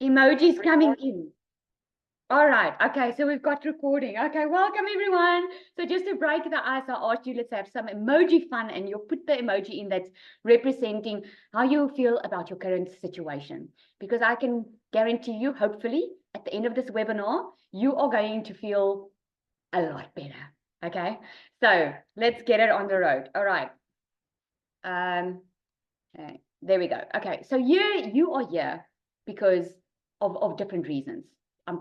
Emojis coming in. All right. Okay. So we've got recording. Okay. Welcome, everyone. So just to break the ice, I asked you, let's have some emoji fun, and you'll put the emoji in that's representing how you feel about your current situation. Because I can guarantee you, hopefully, at the end of this webinar, you are going to feel a lot better. Okay. So let's get it on the road. All right. Okay, there we go. Okay, so you are here because of different reasons.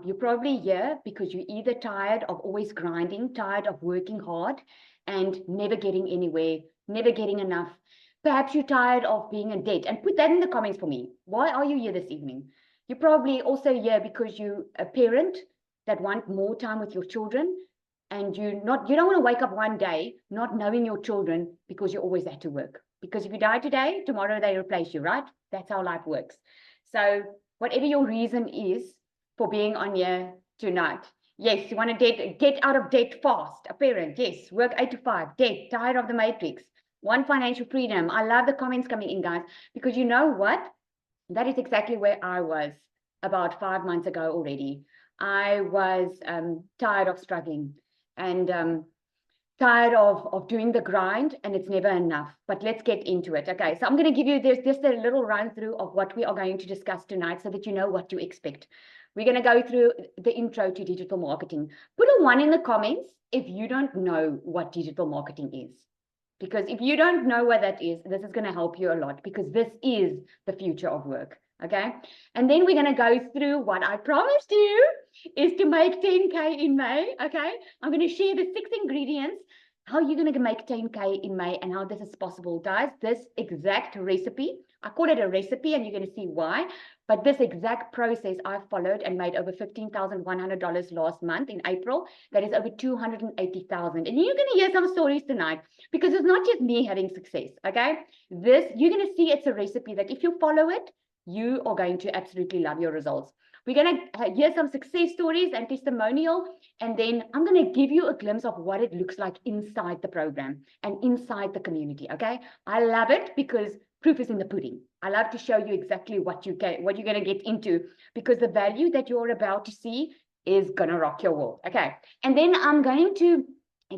You're probably here because you're either tired of always grinding, tired of working hard and never getting anywhere, never getting enough. Perhaps you're tired of being in debt. And put that in the comments for me. Why are you here this evening? You're probably also here because you're a parent that want more time with your children, and you don't want to wake up one day not knowing your children because you always had to work. Because if you die today, tomorrow they replace you, right? That's how life works. So whatever your reason is for being on here tonight, yes, you want to get out of debt fast. A parent, yes, work 8 to 5, debt, tired of the matrix, want financial freedom. I love the comments coming in, guys, because you know what? That is exactly where I was about 5 months ago already. I was tired of struggling and tired of doing the grind, and it's never enough. But let's get into it. Okay, so I'm going to give you this just a little run through of what we are going to discuss tonight so that you know what to expect. We're going to go through the intro to digital marketing. Put a 1 in the comments if you don't know what digital marketing is. Because if you don't know what that is, this is going to help you a lot, because this is the future of work. Okay. And then we're going to go through what I promised you is to make 10K in May. Okay. I'm going to share the 6 ingredients, how you're going to make 10K in May, and how this is possible, guys. This exact recipe, I call it a recipe, and you're going to see why. But this exact process I followed and made over $15,100 last month in April. That is over 280,000. And you're going to hear some stories tonight, because it's not just me having success. Okay. This, you're going to see it's a recipe that if you follow it, you are going to absolutely love your results. We're going to hear some success stories and testimonial, and then I'm going to give you a glimpse of what it looks like inside the program and inside the community. Okay. I love it because proof is in the pudding. I love to show you exactly what you're going to get into, because the value that you're about to see is going to rock your world. Okay. And then I'm going to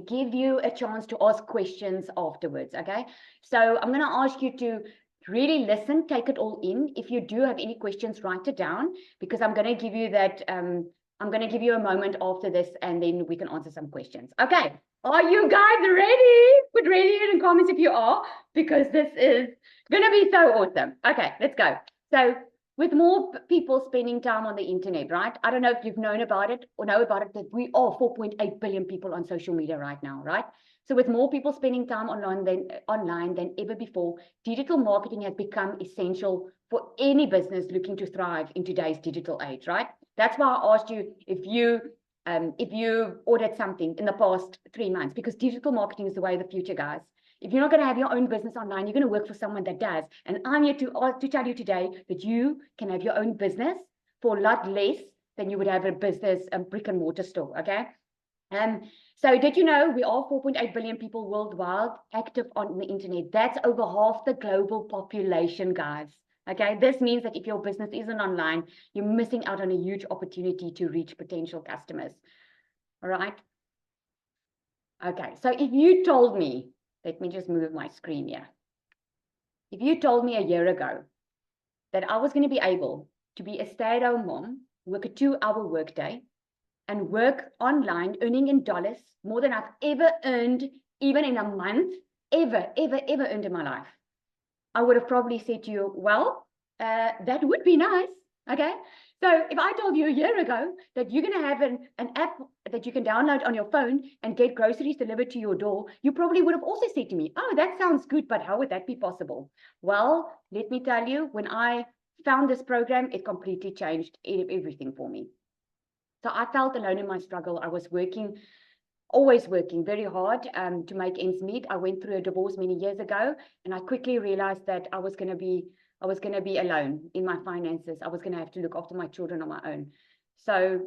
give you a chance to ask questions afterwards. Okay. So I'm going to ask you to really listen, take it all in. If you do have any questions, write it down, because I'm going to give you that. I'm going to give you a moment after this, and then we can answer some questions. Okay. Are you guys ready? Put ready in the comments if you are, because this is going to be so awesome. Okay, let's go. So with more people spending time on the internet, right? I don't know if you've known about it or know about it, that we are 4.8 billion people on social media right now, right? So with more people spending time online than ever before, digital marketing has become essential for any business looking to thrive in today's digital age, right? That's why I asked you if you ordered something in the past 3 months, because digital marketing is the way of the future, guys. If you're not going to have your own business online, you're going to work for someone that does. And I'm here to tell you today that you can have your own business for a lot less than you would have a business, a brick and mortar store. Okay. So did you know we are 4.8 billion people worldwide active on the internet? That's over half the global population, guys. Okay, this means that if your business isn't online, you're missing out on a huge opportunity to reach potential customers. All right. Okay, so if you told me, let me just move my screen here. If you told me a year ago that I was going to be able to be a stay-at-home mom, work a 2-hour workday, and work online, earning in dollars more than I've ever earned, even in a month, ever earned in my life, I would have probably said to you, well, that would be nice. Okay. So if I told you a year ago that you're going to have an app that you can download on your phone and get groceries delivered to your door, you probably would have also said to me, oh, that sounds good, but how would that be possible? Well, let me tell you, when I found this program, it completely changed everything for me. So I felt alone in my struggle. I was always working very hard to make ends meet. I went through a divorce many years ago, and I quickly realized that I was going to be alone in my finances. I was going to have to look after my children on my own. So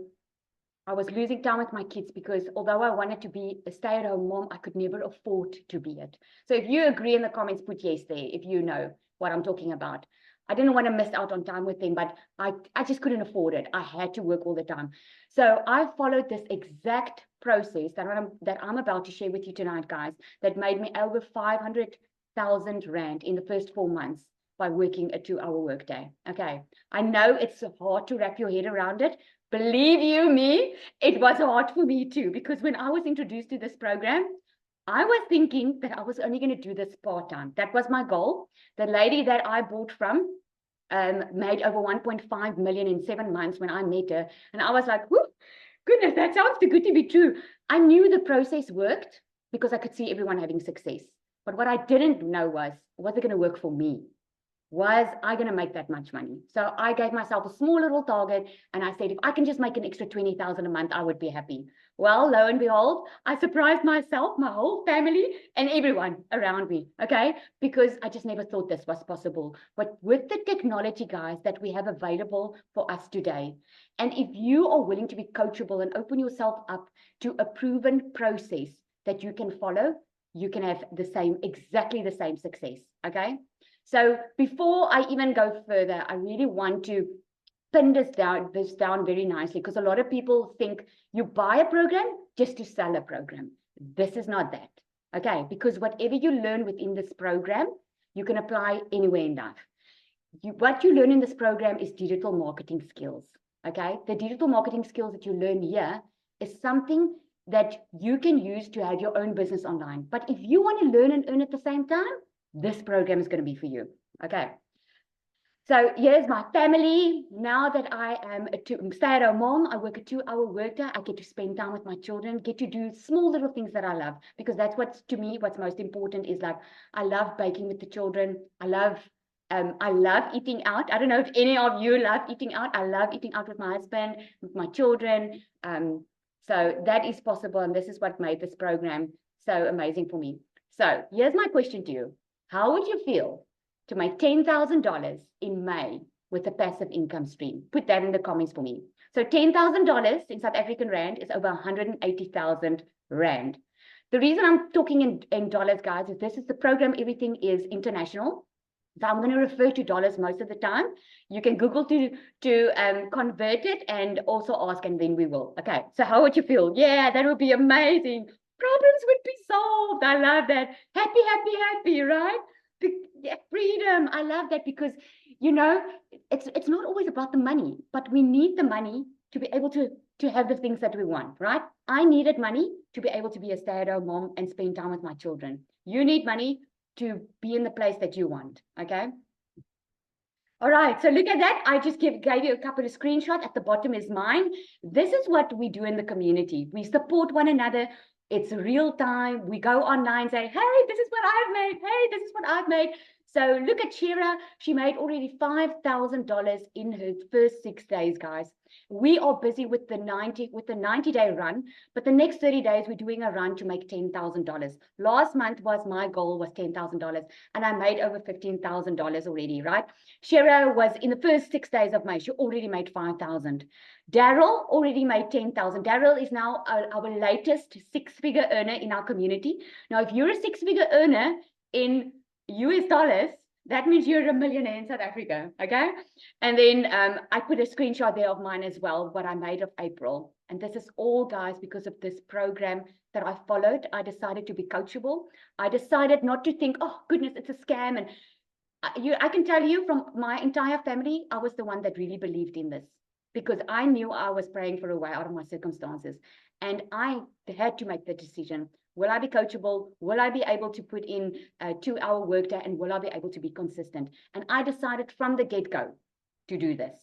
I was losing time with my kids, because although I wanted to be a stay-at-home mom, I could never afford to be it. So if you agree in the comments, put yes there if you know what I'm talking about. I didn't want to miss out on time with them, but I just couldn't afford it. I had to work all the time. So I followed this exact process that I'm about to share with you tonight, guys, that made me over 500,000 Rand in the first 4 months by working a 2-hour workday. Okay. I know it's hard to wrap your head around it. Believe you me, it was hard for me too, because when I was introduced to this program, I was thinking that I was only going to do this part-time. That was my goal. The lady that I bought from made over 1.5 million in 7 months when I met her. And I was like, whoo, goodness, that sounds too good to be true. I knew the process worked because I could see everyone having success. But what I didn't know was it going to work for me? Was I going to make that much money? So I gave myself a small little target and I said, if I can just make an extra 20,000 a month, I would be happy. Well, lo and behold, I surprised myself, my whole family, and everyone around me, okay? Because I just never thought this was possible. But with the technology, guys, that we have available for us today, and if you are willing to be coachable and open yourself up to a proven process that you can follow, you can have exactly the same success, okay? So before I even go further, I really want to pin this down very nicely, because a lot of people think you buy a program just to sell a program. This is not that, okay? Because whatever you learn within this program, you can apply anywhere in life. What you learn in this program is digital marketing skills, okay? The digital marketing skills that you learn here is something that you can use to have your own business online. But if you want to learn and earn at the same time, this program is going to be for you, okay? So here's my family. Now that I am a stay-at-home mom, I work a 2-hour workday. I get to spend time with my children, get to do small little things that I love, because that's to me, what's most important is like, I love baking with the children. I love eating out. I don't know if any of you love eating out. I love eating out with my husband, with my children. So that is possible. And this is what made this program so amazing for me. So here's my question to you. How would you feel to make $10,000 in May with a passive income stream? Put that in the comments for me. So $10,000 in South African Rand is over 180,000 Rand. The reason I'm talking in dollars, guys, is this is the program. Everything is international. So I'm going to refer to dollars most of the time. You can Google to convert it and also ask, and then we will. Okay, so how would you feel? Yeah, that would be amazing. Problems would be solved. I love that. Happy, happy, happy, right? Freedom. I love that, because, you know, it's not always about the money, but we need the money to be able to have the things that we want, right? I needed money to be able to be a stay-at-home mom and spend time with my children. You need money to be in the place that you want, okay? All right, so look at that. I just gave you a couple of screenshots. At the bottom is mine. This is what we do in the community. We support one another. It's real time. We go online, say, hey, this is what I've made. Hey, this is what I've made. So look at Shira. She made already $5,000 in her first 6 days, guys. We are busy with the 90-day run, but the next 30 days we're doing a run to make $10,000. Last month my goal was $10,000, and I made over $15,000 already, right? Shira was in the first 6 days of May. She already made 5,000. Daryl already made 10,000. Daryl is now our latest 6-figure earner in our community. Now, if you're a 6-figure earner in US dollars, that means you're a millionaire in South Africa, okay? And then I put a screenshot there of mine as well, what I made of April. And this is all, guys, because of this program that I followed. I decided to be coachable. I decided not to think, oh, goodness, it's a scam. And I can tell you from my entire family, I was the one that really believed in this, because I knew I was praying for a way out of my circumstances. And I had to make the decision. Will I be coachable? Will I be able to put in a 2-hour workday? And will I be able to be consistent? And I decided from the get-go to do this.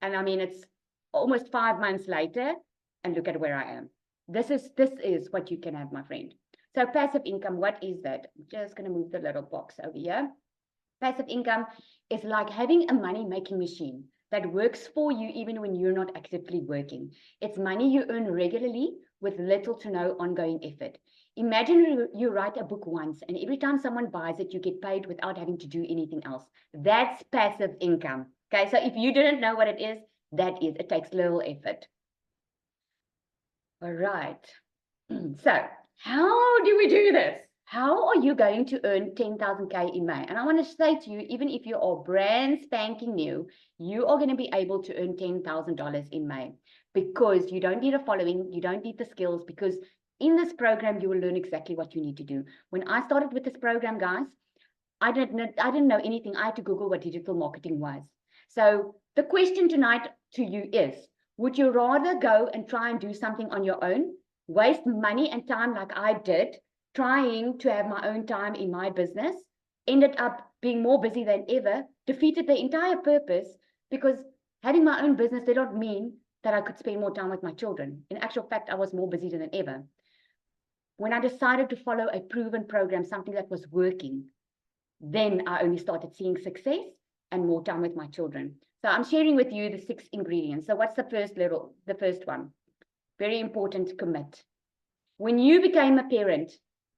And I mean, it's almost 5 months later, and look at where I am. This is what you can have, my friend. So passive income, what is that? I'm just going to move the little box over here. Passive income is like having a money-making machine that works for you even when you're not actively working. It's money you earn regularly with little to no ongoing effort. Imagine you write a book once, and every time someone buys it, you get paid without having to do anything else. That's passive income. Okay, so if you didn't know what it is, that is. It takes little effort. All right. So how do we do this? How are you going to earn 10,000K in May? And I want to say to you, even if you are brand spanking new, you are going to be able to earn $10,000 in May because you don't need a following, you don't need the skills, because in this program, you will learn exactly what you need to do. When I started with this program, guys, I didn't know anything. I had to Google what digital marketing was. So the question tonight to you is, would you rather go and try and do something on your own, waste money and time like I did, trying to have my own time in my business, ended up being more busy than ever, defeated the entire purpose, because having my own business did not mean that I could spend more time with my children. In actual fact, I was more busy than ever. When I decided to follow a proven program, something that was working, then I only started seeing success and more time with my children. So I'm sharing with you the 6 ingredients. So what's the first level? The first one, very important, commit. When you became a parent,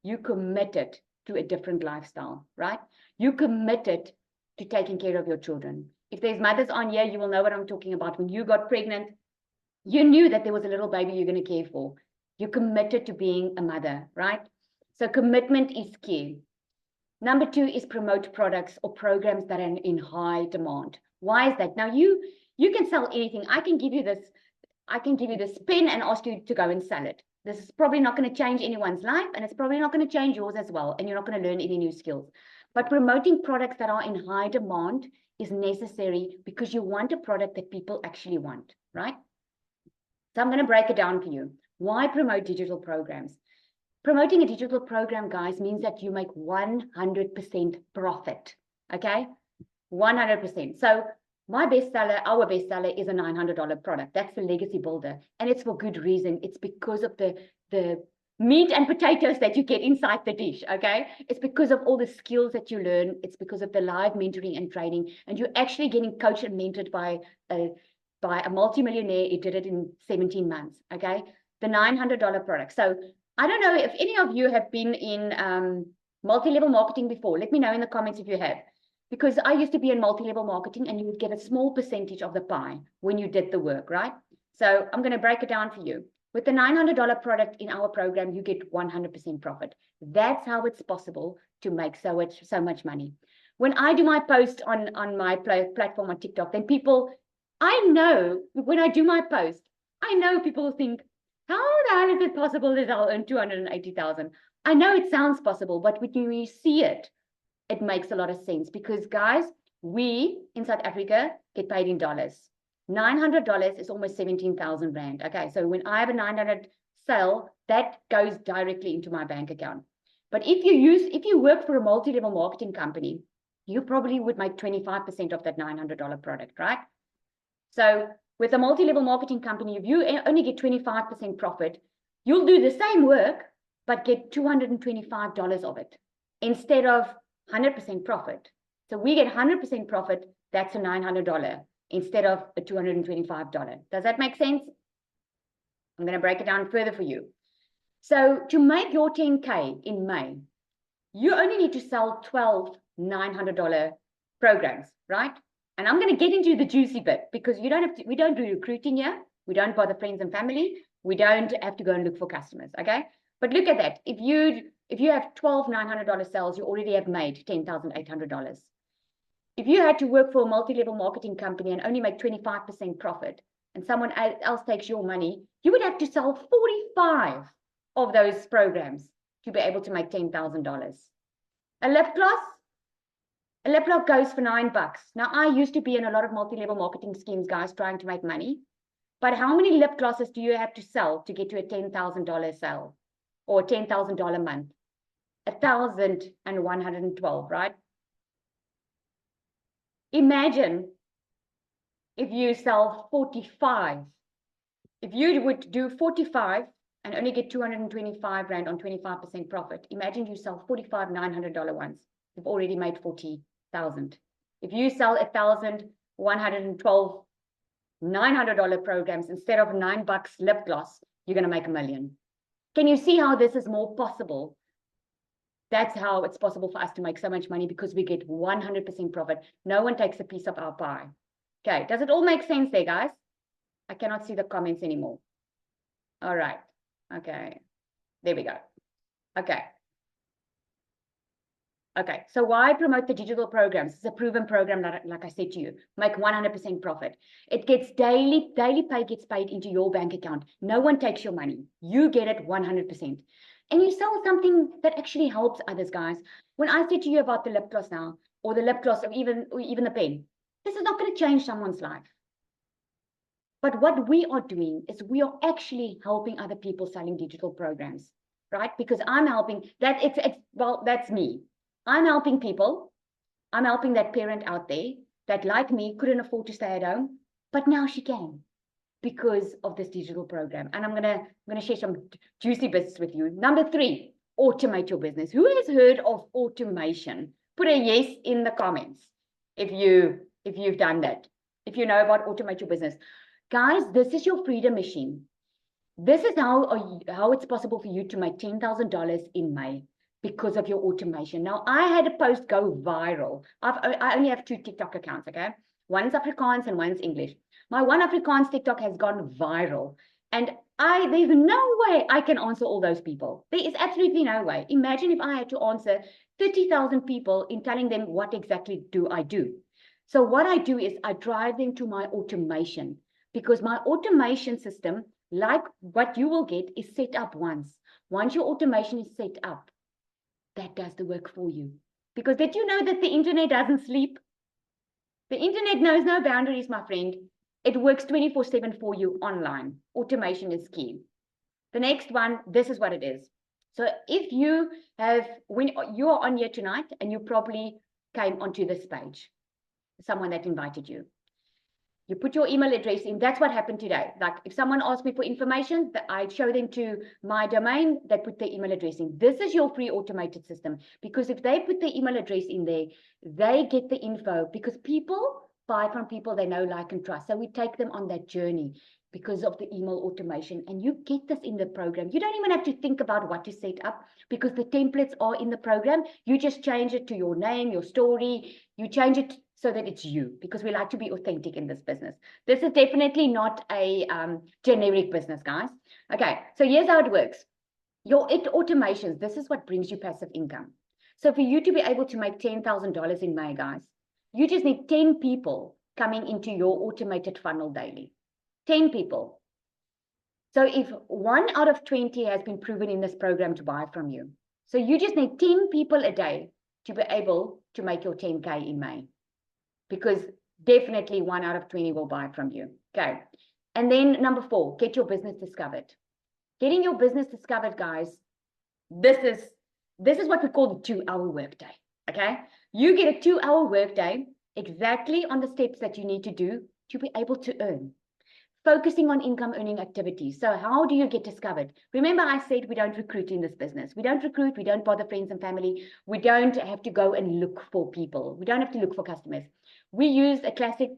you committed to a different lifestyle, right? You committed to taking care of your children. If there's mothers on here, you will know what I'm talking about. When you got pregnant, you knew that there was a little baby you're going to care for. You committed to being a mother, right? So commitment is key. Number 2 is promote products or programs that are in high demand. Why is that? Now you can sell anything. I can give you this pen and ask you to go and sell it. This is probably not going to change anyone's life, and it's probably not going to change yours as well, and you're not going to learn any new skills. But promoting products that are in high demand is necessary because you want a product that people actually want, right? So I'm going to break it down for you. Why promote digital programs? Promoting a digital program, guys, means that you make 100% profit, okay? 100%. So my bestseller, our bestseller, is a $900 product. That's the Legacy Builder, and it's for good reason. It's because of the meat and potatoes that you get inside the dish, okay? It's because of all the skills that you learn. It's because of the live mentoring and training, and you're actually getting coached and mentored by a multimillionaire. He did it in 17 months, okay? The $900 product. So I don't know if any of you have been in multi-level marketing before. Let me know in the comments if you have. Because I used to be in multi-level marketing, and you would get a small percentage of the pie when you did the work, right? So I'm going to break it down for you. With the $900 product in our program, you get 100% profit. That's how it's possible to make so much money. When I do my post on my platform on TikTok, then people, I know when I do my post, I know people will think, how the hell is it possible that I'll earn 280,000? I know it sounds possible, but when you see it, it makes a lot of sense because, guys, we in South Africa get paid in dollars. $900 is almost 17,000 Rand. Okay, so when I have a 900 sale, that goes directly into my bank account. But if you work for a multi-level marketing company, you probably would make 25% of that $900 product, right? So with a multi-level marketing company, if you only get 25% profit, you'll do the same work, but get $225 of it instead of 100% profit. So we get 100% profit, that's a $900 instead of a $225. Does that make sense? I'm going to break it down further for you. So to make your 10K in May, you only need to sell 12 $900 programs, right? And I'm going to get into the juicy bit because we don't do recruiting here. We don't bother friends and family. We don't have to go and look for customers, okay? But look at that. If you have 12 $900 sales, you already have made $10,800. If you had to work for a multi-level marketing company and only make 25% profit, and someone else takes your money, you would have to sell 45 of those programs to be able to make $10,000. A lip gloss? A lip gloss goes for $9. Now, I used to be in a lot of multi-level marketing schemes, guys, trying to make money. But how many lip glosses do you have to sell to get to a $10,000 sale or a $10,000 month? 1,112, right? Imagine if you sell 45. If you would do 45 and only get 225 Rand on 25% profit, imagine you sell 45 $900 ones. You've already made 40,000. If you sell 1,112 $900 programs instead of $9 lip gloss, you're going to make $1 million. Can you see how this is more possible? That's how it's possible for us to make so much money because we get 100% profit. No one takes a piece of our pie. Okay, does it all make sense there, guys? I cannot see the comments anymore. All right. Okay, there we go. Okay. Okay, so why promote the digital programs? It's a proven program that, like I said to you, make 100% profit. It gets daily pay gets paid into your bank account. No one takes your money. You get it 100%. And you sell something that actually helps others, guys. When I said to you about the lip gloss now, or the lip gloss, or even the pen, this is not going to change someone's life. But what we are doing is we are actually helping other people selling digital programs, right? Because I'm helping that well, that's me. I'm helping people. I'm helping that parent out there that, like me, couldn't afford to stay at home, but now she can because of this digital program. And I'm gonna share some juicy bits with you. Number 3, automate your business. Who has heard of automation? Put a yes in the comments if you've done that. If you know about automate your business. Guys, this is your freedom machine. This is how it's possible for you to make $10,000 in May because of your automation. Now, I had a post go viral. I only have 2 TikTok accounts, okay? One's Afrikaans and one's English. My one Afrikaans TikTok has gone viral. And there's no way I can answer all those people. There is absolutely no way. Imagine if I had to answer 30,000 people in telling them what exactly do I do. So what I do is I drive them to my automation, because my automation system, like what you will get, is set up once. Once your automation is set up, that does the work for you. Because did you know that the internet doesn't sleep? The internet knows no boundaries, my friend. It works 24/7 for you online. Automation is key. The next one, this is what it is. So if you when you are on here tonight and you probably came onto this page, someone that invited you. You put your email address in. That's what happened today. Like if someone asks me for information, I show them to my domain, they put their email address in. This is your free automated system, because if they put their email address in there, they get the info, because people buy from people they know, like, and trust. So we take them on that journey because of the email automation, and you get this in the program. You don't even have to think about what to set up, because the templates are in the program. You just change it to your name, your story. You change it so that it's you, because we like to be authentic in this business. This is definitely not a generic business, guys. Okay, so here's how it works. Your automations, this is what brings you passive income. So for you to be able to make $10,000 in May, guys, you just need 10 people coming into your automated funnel daily. 10 people. So if 1 out of 20 has been proven in this program to buy from you, so you just need 10 people a day to be able to make your 10K in May, because definitely 1 out of 20 will buy from you. Okay. And then number 4, get your business discovered. Getting your business discovered, guys, this is what we call the 2-hour workday. Okay. You get a 2-hour workday exactly on the steps that you need to do to be able to earn. Focusing on income earning activities. So how do you get discovered? Remember, I said we don't recruit in this business. We don't recruit. We don't bother friends and family. We don't have to go and look for people. We don't have to look for customers. We use a classic,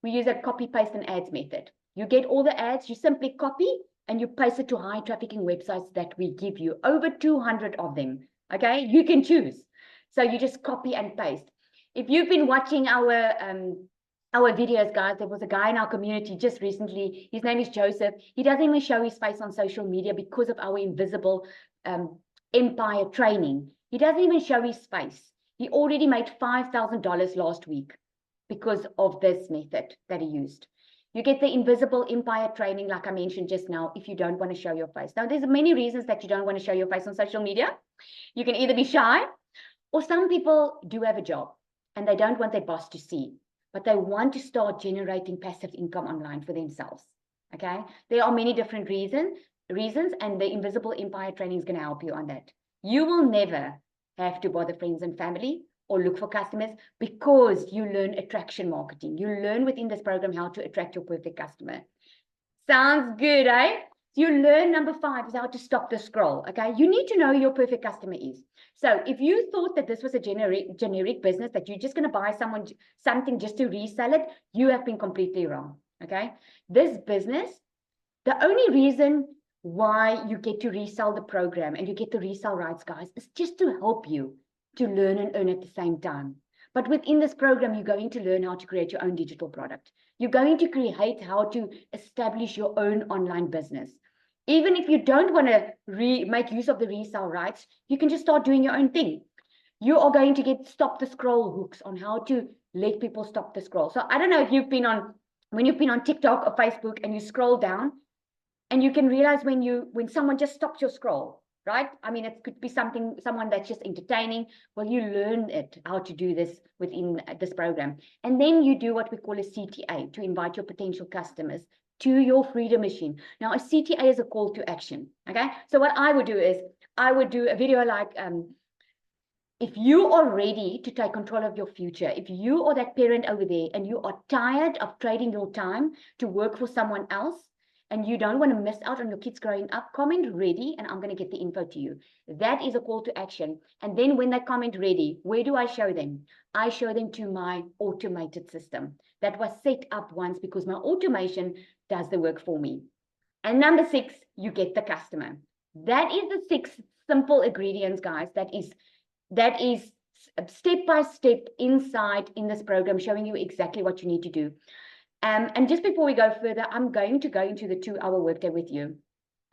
we use a copy, paste, and ads method. You get all the ads, you simply copy and you paste it to high trafficking websites that we give you, over 200 of them. Okay, you can choose. So you just copy and paste. If you've been watching our videos, guys, there was a guy in our community just recently. His name is Joseph. He doesn't even show his face on social media because of our invisible empire training. He doesn't even show his face. He already made $5,000 last week because of this method that he used. You get the invisible empire training, like I mentioned just now, if you don't want to show your face. Now, there's many reasons that you don't want to show your face on social media. You can either be shy, or some people do have a job and they don't want their boss to see, but they want to start generating passive income online for themselves. Okay, there are many different reasons, and the invisible empire training is going to help you on that. You will never have to bother friends and family or look for customers, because you learn attraction marketing. You learn within this program how to attract your perfect customer. Sounds good, eh? You learn, number 5 is how to stop the scroll. Okay, you need to know who your perfect customer is. So if you thought that this was a generic business, that you're just going to buy something just to resell it, you have been completely wrong. Okay, this business, the only reason why you get to resell the program and you get the resell rights, guys, is just to help you to learn and earn at the same time. But within this program, you're going to learn how to create your own digital product. You're going to create how to establish your own online business. Even if you don't want to make use of the resale rights, you can just start doing your own thing. you are going to get stop the scroll hooks on how to let people stop the scroll. So I don't know if you've been on, when you've been on TikTok or Facebook and you scroll down and you can realize when someone just stops your scroll, right? I mean, it could be someone that's just entertaining. Well, you learn how to do this within this program. And then you do what we call a CTA, to invite your potential customers to your Freedom Machine. Now, a CTA is a call to action, okay? So what I would do is, I would do a video like, if you are ready to take control of your future, if you are that parent over there and you are tired of trading your time to work for someone else, and you don't want to miss out on your kids growing up, comment ready, and I'm going to get the info to you. That is a call to action. And then when they comment ready, where do I show them? I show them to my automated system that was set up once, because my automation does the work for me. And number 6, you get the customer. That is the 6 simple ingredients, guys. That is step by step inside in this program, showing you exactly what you need to do. And just before we go further, I'm going to go into the 2-hour workday with you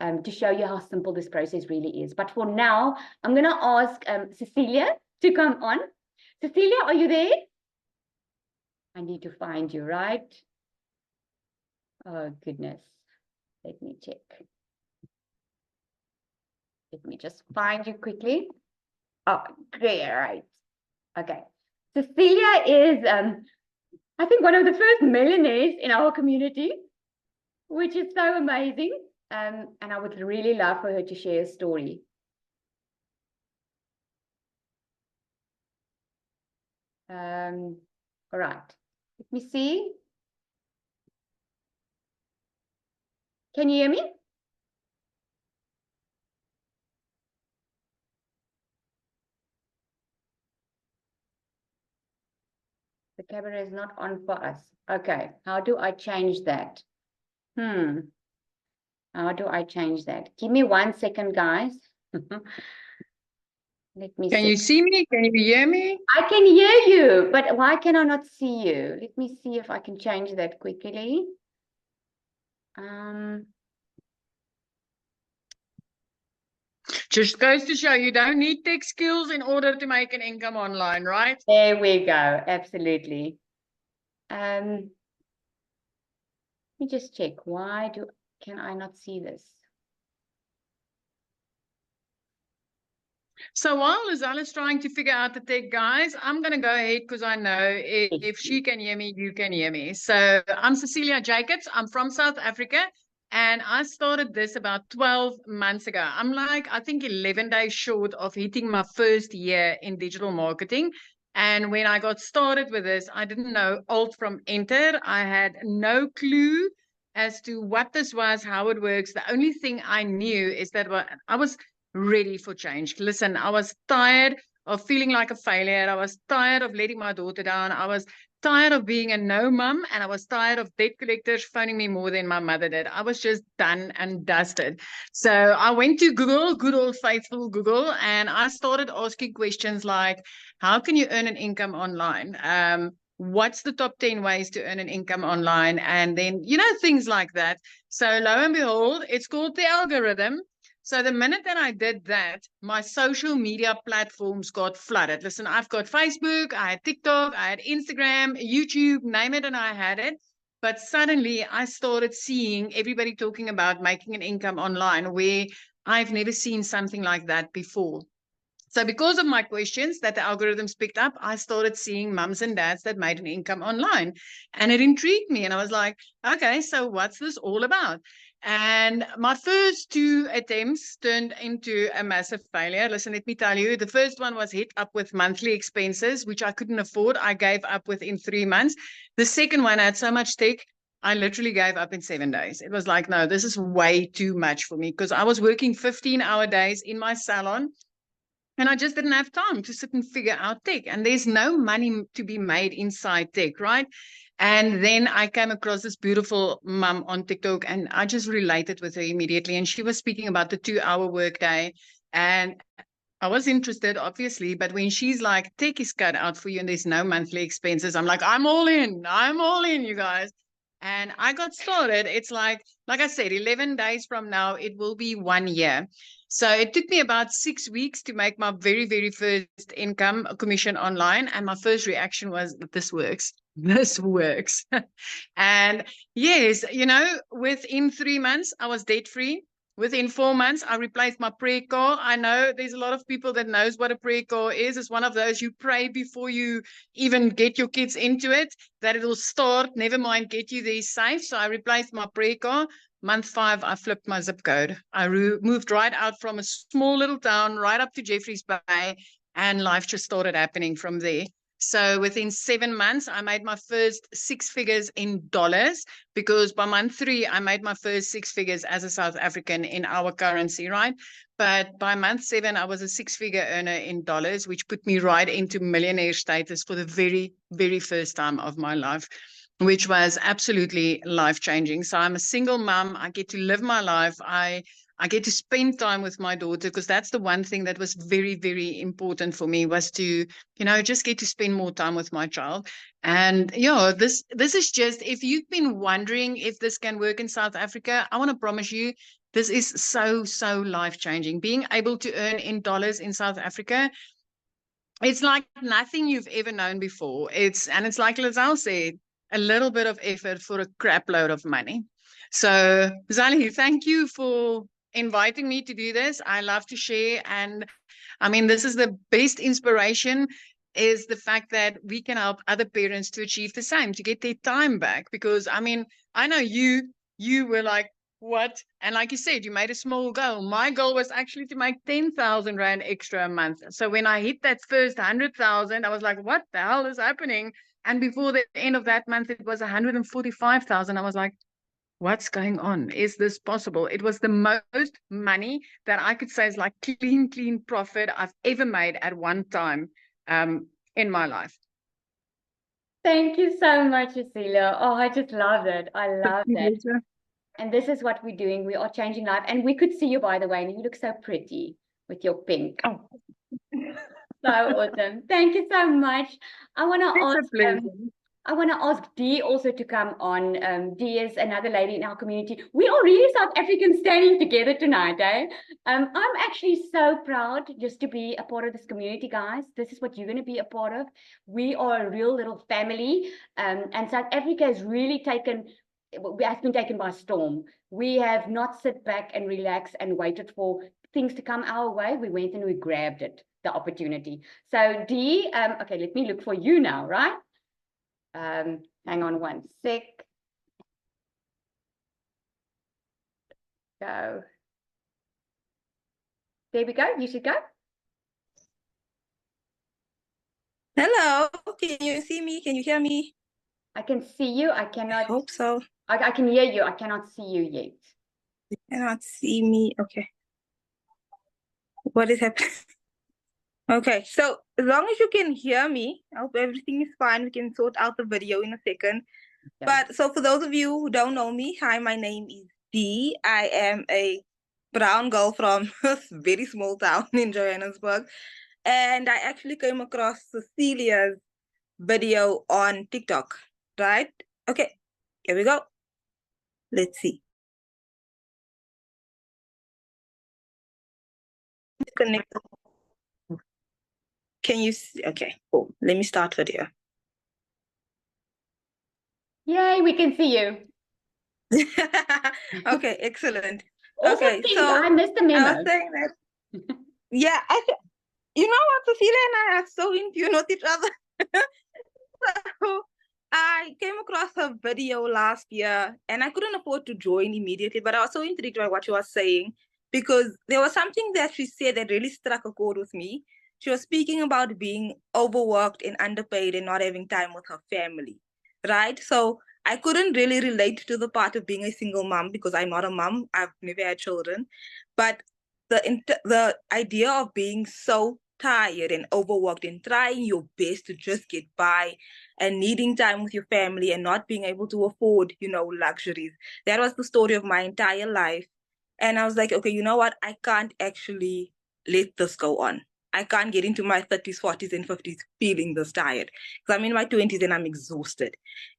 to show you how simple this process really is. But for now, I'm going to ask Cecilia to come on. Cecilia, are you there? I need to find you, right? Oh, goodness. Let me check. Let me just find you quickly. Oh, great, right. Okay. Cecilia is, I think, one of the first millionaires in our community, which is so amazing. And I would really love for her to share a story. All right. Let me see. Can you hear me? The camera is not on for us. Okay. How do I change that? How do I change that? Give me 1 second, guys. Let me see. Can you see me? Can you hear me? I can hear you, but why can I not see you? Let me see if I can change that quickly. Just goes to show you don't need tech skills in order to make an income online, right? There we go. Absolutely. Let me just check. Can I not see this? So while Lizelle is trying to figure out the tech, guys, I'm going to go ahead because I know if she can hear me, you can hear me. So I'm Cecilia Jacobs. I'm from South Africa, and I started this about 12 months ago. I'm like, I think 11 days short of hitting my first year in digital marketing. And when I got started with this, I didn't know Alt from Enter. I had no clue as to what this was, how it works. The only thing I knew is that I was ready for change. Listen, I was tired of feeling like a failure. I was tired of letting my daughter down. I was tired of being a no mum, and I was tired of debt collectors phoning me more than my mother did. I was just done and dusted. So I went to Google, good old faithful Google, and I started asking questions like, how can you earn an income online? What's the top 10 ways to earn an income online? And then, things like that. So lo and behold, it's called the algorithm. So the minute that I did that, my social media platforms got flooded. Listen, I've got Facebook, I had TikTok, I had Instagram, YouTube, name it, and I had it. But suddenly I started seeing everybody talking about making an income online, where I've never seen something like that before. So because of my questions that the algorithms picked up, I started seeing mums and dads that made an income online. And it intrigued me. And I was like, okay, so what's this all about? And my first 2 attempts turned into a massive failure. Listen, let me tell you, the first one was hit up with monthly expenses, which I couldn't afford. I gave up within 3 months. The second one, I had so much tech, I literally gave up in 7 days. It was like, no, this is way too much for me, because I was working 15-hour days in my salon. And I just didn't have time to sit and figure out tech. And there's no money to be made inside tech, right? And then I came across this beautiful mum on TikTok, and I just related with her immediately. And she was speaking about the 2-hour workday. And I was interested, obviously, but when she's like, tech is cut out for you and there's no monthly expenses, I'm like, I'm all in, you guys. And I got started. It's like I said, 11 days from now, it will be 1 year. So it took me about 6 weeks to make my very, very first income commission online. And my first reaction was, this works. This works. And yes, within 3 months, I was debt free. Within 4 months, I replaced my prayer car. I know there's a lot of people that knows what a prayer car is. It's one of those you pray before you even get your kids into it, that it'll start, never mind get you there safe. So I replaced my prayer car. Month 5, I flipped my zip code. I moved right out from a small little town right up to Jeffreys Bay, and life just started happening from there. So within 7 months, I made my first 6 figures in dollars, because by month 3, I made my first 6 figures as a South African in our currency, right? But by month 7, I was a 6-figure earner in dollars, which put me right into millionaire status for the very, very first time of my life, which was absolutely life-changing. So I'm a single mom. I get to live my life. I get to spend time with my daughter, because that's the one thing that was very, very important for me, was to, just get to spend more time with my child. And this is just, if you've been wondering if this can work in South Africa, I want to promise you, this is so, so life-changing. Being able to earn in dollars in South Africa, it's like nothing you've ever known before. It's like Lizelle said, a little bit of effort for a crap load of money. So, Zali, thank you for inviting me to do this. I love to share. And I mean, this is the best inspiration, is the fact that we can help other parents to achieve the same, to get their time back. Because I mean, I know you were like, what? And like you said, you made a small goal. My goal was actually to make 10,000 Rand extra a month. So when I hit that first 100,000, I was like, what the hell is happening? And before the end of that month, it was 145,000. I was like, what's going on? Is this possible? It was the most money that I could say is like clean profit I've ever made at one time in my life. Thank you so much, Cecilia. Oh, I just love it. I love that. And this is what we're doing. We are changing life. And we could see you, by the way, and you look so pretty with your pink. Oh. So awesome. Thank you so much. I want to ask Dee also to come on. Dee is another lady in our community. We are really South Africans standing together tonight, eh? I'm actually so proud just to be a part of this community, guys. This is what you're going to be a part of. We are a real little family, and South Africa has really been taken by storm. We have not sit back and relaxed and waited for things to come our way. We went and we grabbed it, the opportunity. So Dee, okay, let me look for you now, right? Hang on one sec. Go. There we go. You should go. Hello. Can you see me? Can you hear me? I can see you. I cannot. I hope so. I can hear you. I cannot see you yet. You cannot see me. Okay. What is happening? Okay, so as long as you can hear me, I hope everything is fine. We can sort out the video in a second. Okay. But so for those of you who don't know me, hi, my name is Dee. I am a brown girl from a very small town in Johannesburg. And I actually came across Cecilia's video on TikTok, right? Okay, here we go. Let's see. Connect. Can you see? Okay, cool. Let me start video. Yay, we can see you. Okay, excellent. Also, okay, so I missed the memo. I was saying that. Yeah, you know what, Cecilia and I are so in tune with each other. So I came across her video last year and I couldn't afford to join immediately, but I was so intrigued by what she was saying because there was something that she said that really struck a chord with me. She was speaking about being overworked and underpaid and not having time with her family, right? So I couldn't really relate to the part of being a single mom because I'm not a mom. I've never had children. But the idea of being so tired and overworked and trying your best to just get by and needing time with your family and not being able to afford, luxuries. That was the story of my entire life. And I was like, okay, you know what? I can't actually let this go on. I can't get into my 30s, 40s, and 50s feeling this tired. Because I'm in my 20s and I'm exhausted.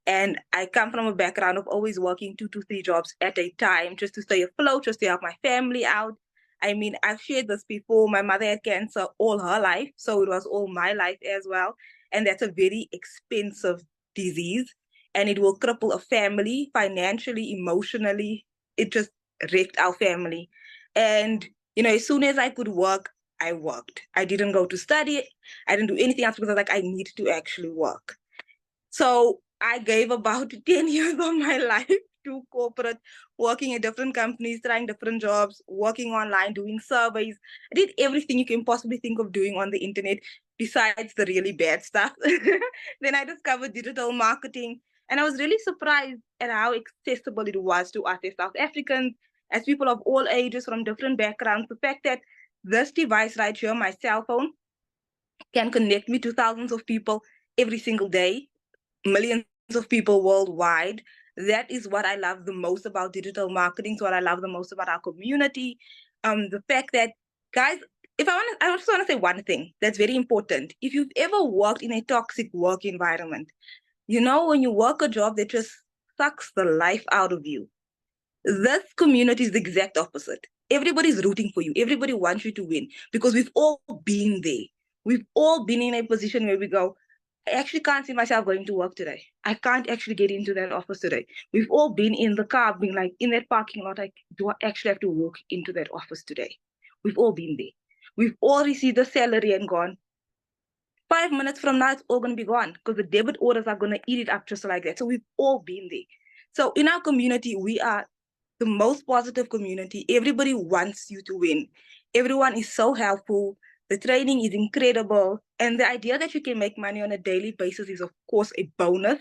And I come from a background of always working 2 to 3 jobs at a time just to stay afloat, just to help my family out. I mean, I've shared this before. My mother had cancer all her life, so it was all my life as well. And that's a very expensive disease. And it will cripple a family financially, emotionally. It just wrecked our family. And, as soon as I could work, I worked. I didn't go to study. I didn't do anything else because I was like, I need to actually work. So I gave about 10 years of my life to corporate, working at different companies, trying different jobs, working online, doing surveys. I did everything you can possibly think of doing on the internet besides the really bad stuff. Then I discovered digital marketing. And I was really surprised at how accessible it was to us as South Africans, as people of all ages from different backgrounds. The fact that this device right here, my cell phone, can connect me to thousands of people every single day, millions of people worldwide. That is what I love the most about digital marketing. It's what I love the most about our community. The fact that, guys, I just want to say one thing that's very important. If you've ever worked in a toxic work environment, when you work a job that just sucks the life out of you, this community is the exact opposite. Everybody's rooting for you. Everybody wants you to win because we've all been there. We've all been in a position where we go, I actually can't see myself going to work today. I can't actually get into that office today. We've all been in the car being like, in that parking lot, like, do I actually have to walk into that office today? We've all been there. We've all received the salary and gone, 5 minutes from now, it's all going to be gone because the debit orders are going to eat it up just like that. So we've all been there. So in our community, we are the most positive community. Everybody wants you to win. Everyone is so helpful. The training is incredible. And the idea that you can make money on a daily basis is, of course, a bonus.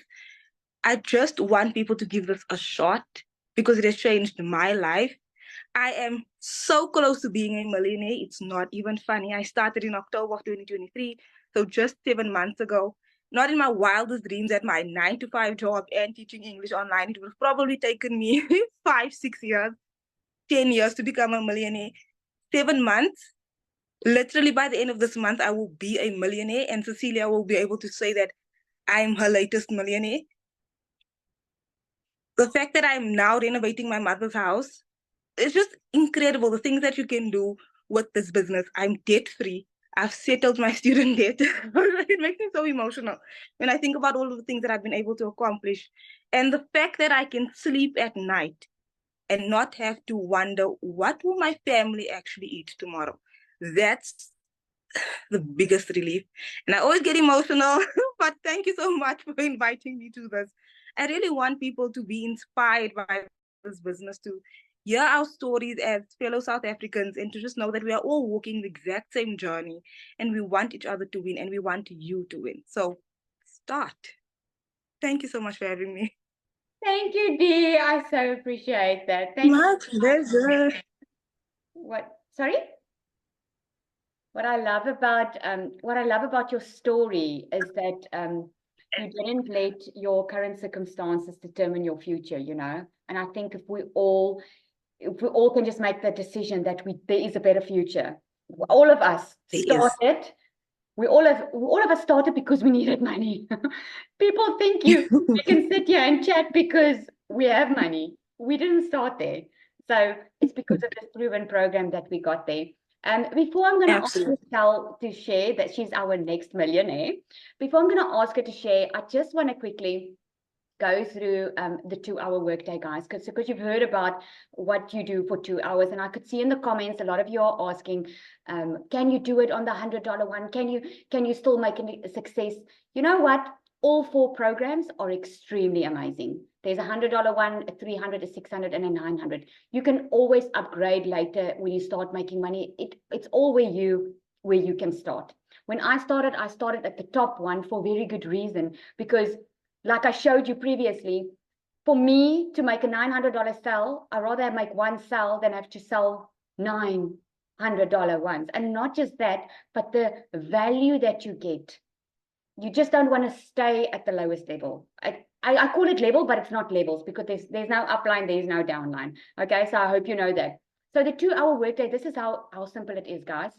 I just want people to give this a shot because it has changed my life. I am so close to being a millionaire. It's not even funny. I started in October of 2023, so just 7 months ago. Not in my wildest dreams at my 9-to-5 job and teaching English online. It would have probably taken me 5, 6 years, 10 years to become a millionaire. 7 months. Literally by the end of this month, I will be a millionaire, and Cecilia will be able to say that I'm her latest millionaire. The fact that I'm now renovating my mother's house, it's just incredible the things that you can do with this business. I'm debt-free. I've settled my student debt. It makes me so emotional when I think about all of the things that I've been able to accomplish. And the fact that I can sleep at night and not have to wonder, what will my family actually eat tomorrow? That's the biggest relief. And I always get emotional, but thank you so much for inviting me to this. I really want people to be inspired by this business, to hear our stories as fellow South Africans, and to just know that we are all walking the exact same journey and we want each other to win and we want you to win. So start. Thank you so much for having me. Thank you, Dee. I so appreciate that. Thank My you. pleasure. Sorry? What I love about your story is that you didn't let your current circumstances determine your future, And I think if we all can just make the decision that there is a better future. All of us started. We all of us started because we needed money. People think you can sit here and chat because we have money. We didn't start there. So it's because of this proven program that we got there. Before I'm going to ask Michelle to share that she's our next millionaire, before I'm going to ask her to share, I just want to quickly go through the 2-hour workday, guys, because you've heard about what you do for 2 hours, and I could see in the comments a lot of you are asking, can you do it on the $100 one? Can you still make a success? You know what? All 4 programs are extremely amazing. There's a $100 one, a $300, a $600, and a $900. You can always upgrade later when you start making money. It's all where you can start. When I started at the top one for very good reason, because like I showed you previously, for me to make a $900 sell, I'd rather make one sell than have to sell $900 ones. And not just that, but the value that you get. You just don't want to stay at the lowest level. I call it level, but it's not levels because there's no upline, there's no downline. Okay, so I hope you know that. So the 2-hour workday, this is how simple it is, guys.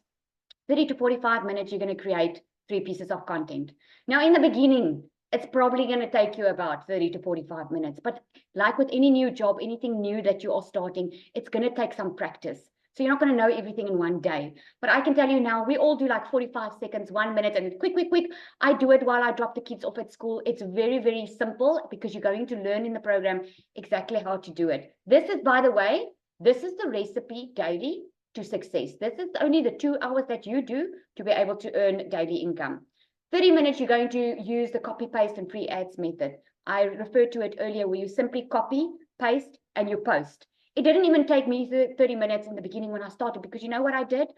30 to 45 minutes, you're going to create 3 pieces of content. Now, in the beginning, it's probably going to take you about 30 to 45 minutes. But like with any new job, anything new that you are starting, it's going to take some practice. So you're not going to know everything in one day. But I can tell you now, we all do like 45 seconds, 1 minute, and quick, quick, quick. I do it while I drop the kids off at school. It's very, very simple because you're going to learn in the program exactly how to do it. This is, by the way, this is the recipe daily to success. This is only the 2 hours that you do to be able to earn daily income. 30 minutes, you're going to use the copy, paste, and free ads method. I referred to it earlier where you simply copy, paste, and you post. It didn't even take me 30 minutes in the beginning when I started, because you know what I did?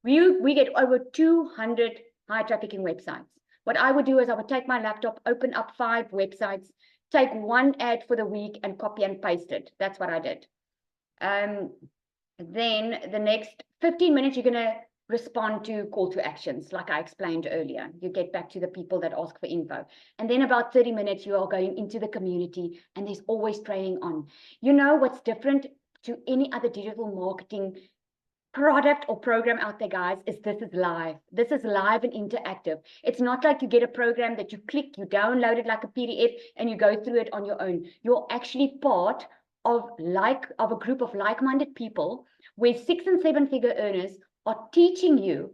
We get over 200 high trafficking websites. What I would do is I would take my laptop, open up 5 websites, take 1 ad for the week and copy and paste it. That's what I did. Then the next 15 minutes, you're going to respond to call to actions, like I explained earlier. You get back to the people that ask for info. And then about 30 minutes, you are going into the community, and there's always training on. You know what's different to any other digital marketing product or program out there, guys, is this is live. This is live and interactive. It's not like you get a program that you click, you download it like a PDF, and you go through it on your own. You're actually part of a group of like-minded people where 6- and 7-figure earners are teaching you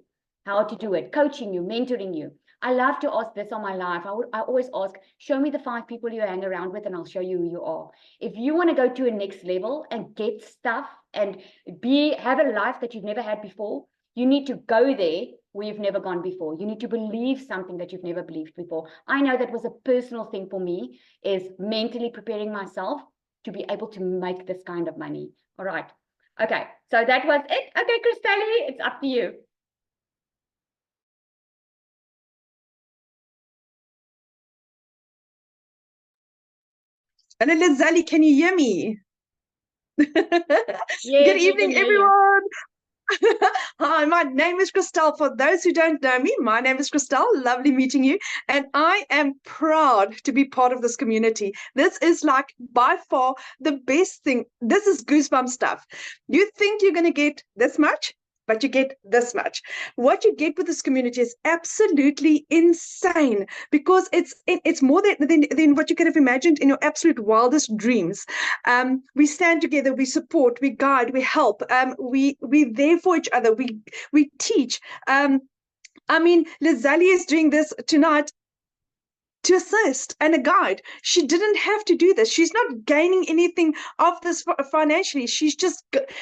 how to do it, coaching you, mentoring you. I love to ask this on my live. I always ask, show me the 5 people you hang around with and I'll show you who you are. If you want to go to a next level and get stuff and have a life that you've never had before, you need to go there where you've never gone before. You need to believe something that you've never believed before. I know that was a personal thing for me, is mentally preparing myself to be able to make this kind of money. All right. Okay, so that was it. Okay, Christelle, it's up to you. Hello, Lizali, can you hear me? Yes, Good we evening, can hear you. everyone. Hi, my name is Christelle. For those who don't know me, my name is Christelle. Lovely meeting you. And I am proud to be part of this community. This is like by far the best thing. This is goosebump stuff. You think you're going to get this much, but you get this much. What you get with this community is absolutely insane, because it's more than what you could have imagined in your absolute wildest dreams. We stand together, we support, we guide, we help, we're there for each other, we teach. I mean, Lizali is doing this tonight to assist and a guide. She didn't have to do this. She's not gaining anything of this financially. She's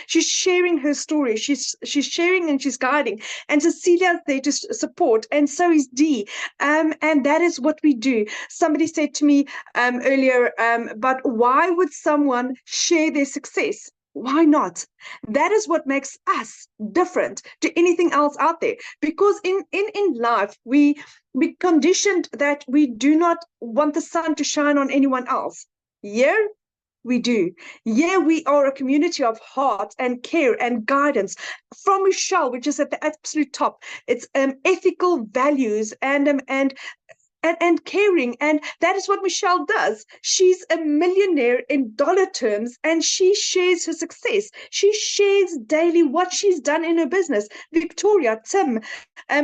sharing her story. She's sharing and she's guiding. And Cecilia's there to support, and so is Dee. And that is what we do. Somebody said to me earlier, but why would someone share their success? Why not? That is what makes us different to anything else out there. Because in life, we conditioned that we do not want the sun to shine on anyone else. Yeah, we do. Yeah, we are a community of heart and care and guidance. From Michelle, which is at the absolute top, it's ethical values and caring, and that is what Michelle does. She's a millionaire in dollar terms, and she shares her success. She shares daily what she's done in her business. Victoria, Tim,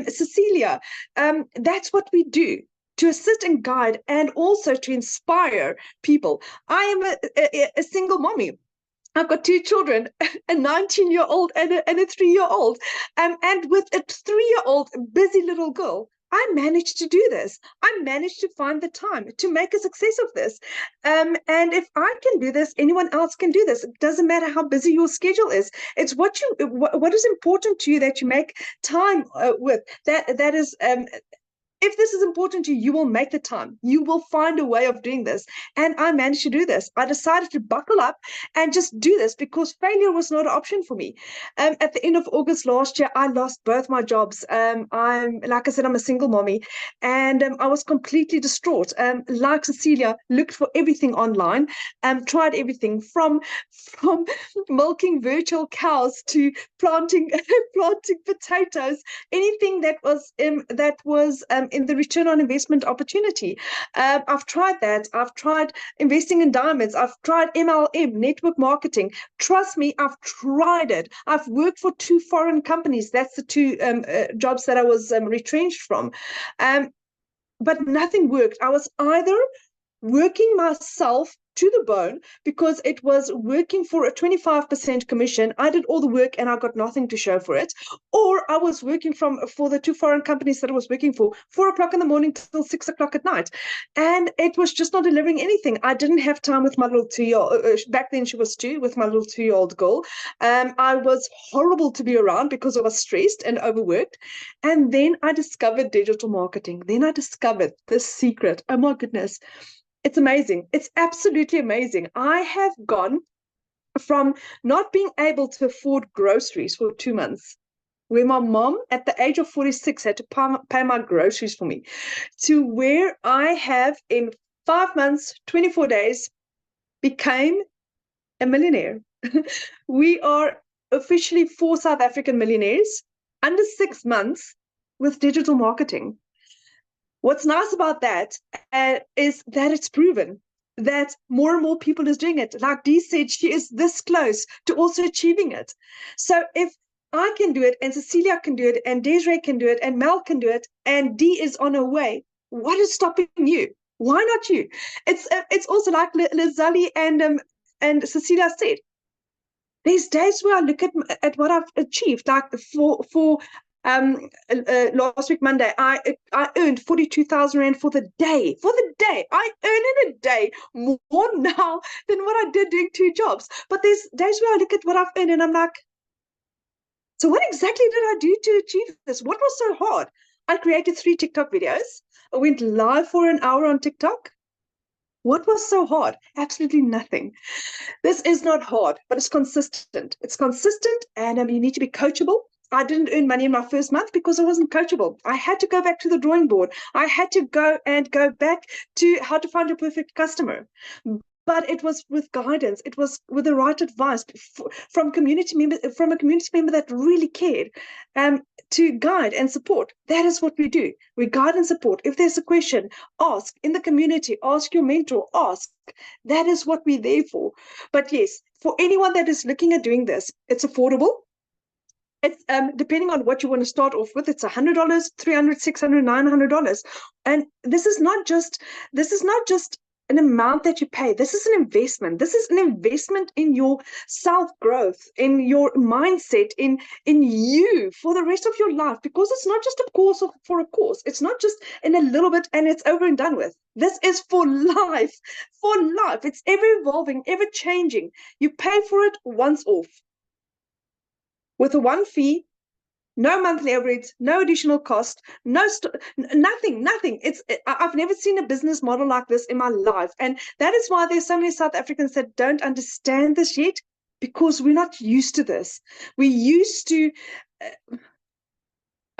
Cecilia, that's what we do, to assist and guide, and also to inspire people. I am a single mommy. I've got 2 children, a 19-year-old and a 3-year-old. And with a 3-year-old busy little girl, I managed to do this. I managed to find the time to make a success of this. And if I can do this, anyone else can do this. It doesn't matter how busy your schedule is. It's what is important to you that you make time with. That is. If this is important to you, you will make the time. You will find a way of doing this. And I managed to do this. I decided to buckle up and just do this, because failure was not an option for me. At the end of August last year, I lost both my jobs. Like I said, I'm a single mommy, and I was completely distraught. Like Cecilia, looked for everything online, tried everything from milking virtual cows to planting potatoes, anything that was in the return on investment opportunity. I've tried that. I've tried investing in diamonds. I've tried MLM, network marketing. Trust me, I've tried it. I've worked for 2 foreign companies. That's the 2 jobs that I was retrenched from. But nothing worked. I was either working myself to the bone because it was working for a 25% commission. I did all the work and I got nothing to show for it. Or I was working for the 2 foreign companies that I was working for, 4 o'clock in the morning till 6 o'clock at night. And it was just not delivering anything. I didn't have time with my little 2-year-old, back then she was 2, with my little 2-year-old girl. I was horrible to be around because I was stressed and overworked. And then I discovered digital marketing. Then I discovered this secret. Oh my goodness. It's amazing. It's absolutely amazing. I have gone from not being able to afford groceries for 2 months, where my mom at the age of 46 had to pay my groceries for me, to where I have in 5 months, 24 days, became a millionaire. We are officially 4 South African millionaires under 6 months with digital marketing. What's nice about that is that it's proven that more and more people is doing it. Like Dee said, she is this close to also achieving it. So if I can do it, and Cecilia can do it, and Desiree can do it, and Mel can do it, and Dee is on her way, what is stopping you? Why not you? It's also like Lizali and Cecilia said. There's days where I look at what I've achieved, like for last week Monday, I earned 42,000 rand for the day. For the day, I earn in a day more now than what I did doing 2 jobs. But there's days where I look at what I've earned and I'm like, so what exactly did I do to achieve this? What was so hard? I created 3 TikTok videos. I went live for an hour on TikTok. What was so hard? Absolutely nothing. This is not hard, but it's consistent. It's consistent, and you need to be coachable. I didn't earn money in my first month because I wasn't coachable. I had to go back to the drawing board. I had to go back to how to find your perfect customer. But it was with guidance. It was with the right advice from a community member that really cared, to guide and support. That is what we do. We guide and support. If there's a question, ask in the community. Ask your mentor. Ask. That is what we're there for. But yes, for anyone that is looking at doing this, it's affordable. It's depending on what you want to start off with. It's $100, $300, $600, $900, and this is not just an amount that you pay. This is an investment. This is an investment in your self-growth, in your mindset, in you for the rest of your life, because it's not just a course for a course. It's not just in a little bit and it's over and done with. This is for life, for life. It's ever evolving, ever changing. You pay for it once off with a 1 fee. No monthly overheads, no additional cost, nothing. I've never seen a business model like this in my life. And that is why there's so many South Africans that don't understand this yet, because we're not used to this. We used to,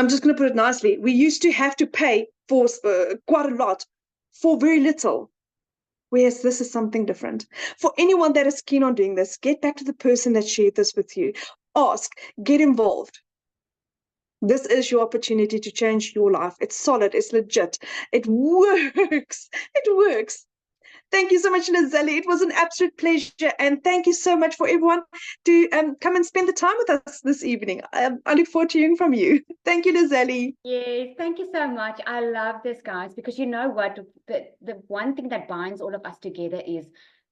I'm just going to put it nicely, we used to have to pay for quite a lot for very little. Whereas this is something different. For anyone that is keen on doing this, get back to the person that shared this with you. Ask, get involved. This is your opportunity to change your life. It's solid. It's legit. It works. It works. Thank you so much, Lizelle. It was an absolute pleasure. And thank you so much for everyone to come and spend the time with us this evening. I look forward to hearing from you. Thank you, Lizelle. Yes, thank you so much. I love this, guys, because you know what? The one thing that binds all of us together is,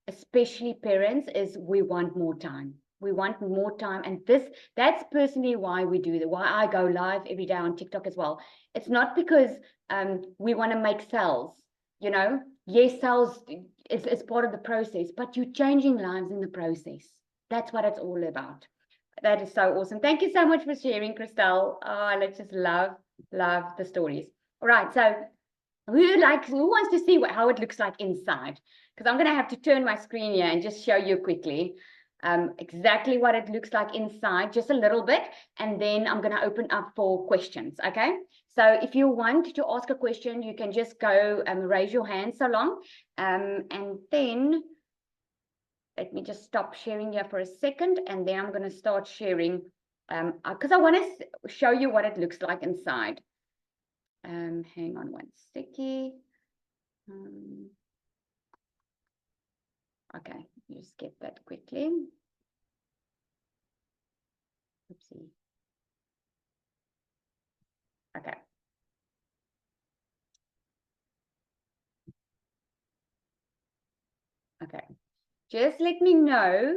especially parents, is we want more time. We want more time, and that's personally why we do that, why I go live every day on TikTok as well. It's not because we want to make sales, you know. Yes, sales is part of the process, but you're changing lives in the process. That's what it's all about. That is so awesome. Thank you so much for sharing, Christelle. Let's just love the stories. All right, so who wants to see how it looks like inside? Because I'm going to have to turn my screen here and just show you quickly exactly what it looks like inside, just a little bit, and then I'm going to open up for questions. Okay, so if you want to ask a question, you can just go raise your hand so long, and then let me just stop sharing here for a second, and then I'm going to start sharing because I want to show you what it looks like inside. Hang on one second. Okay, just get that quickly. Oopsie. Okay. Okay. Just let me know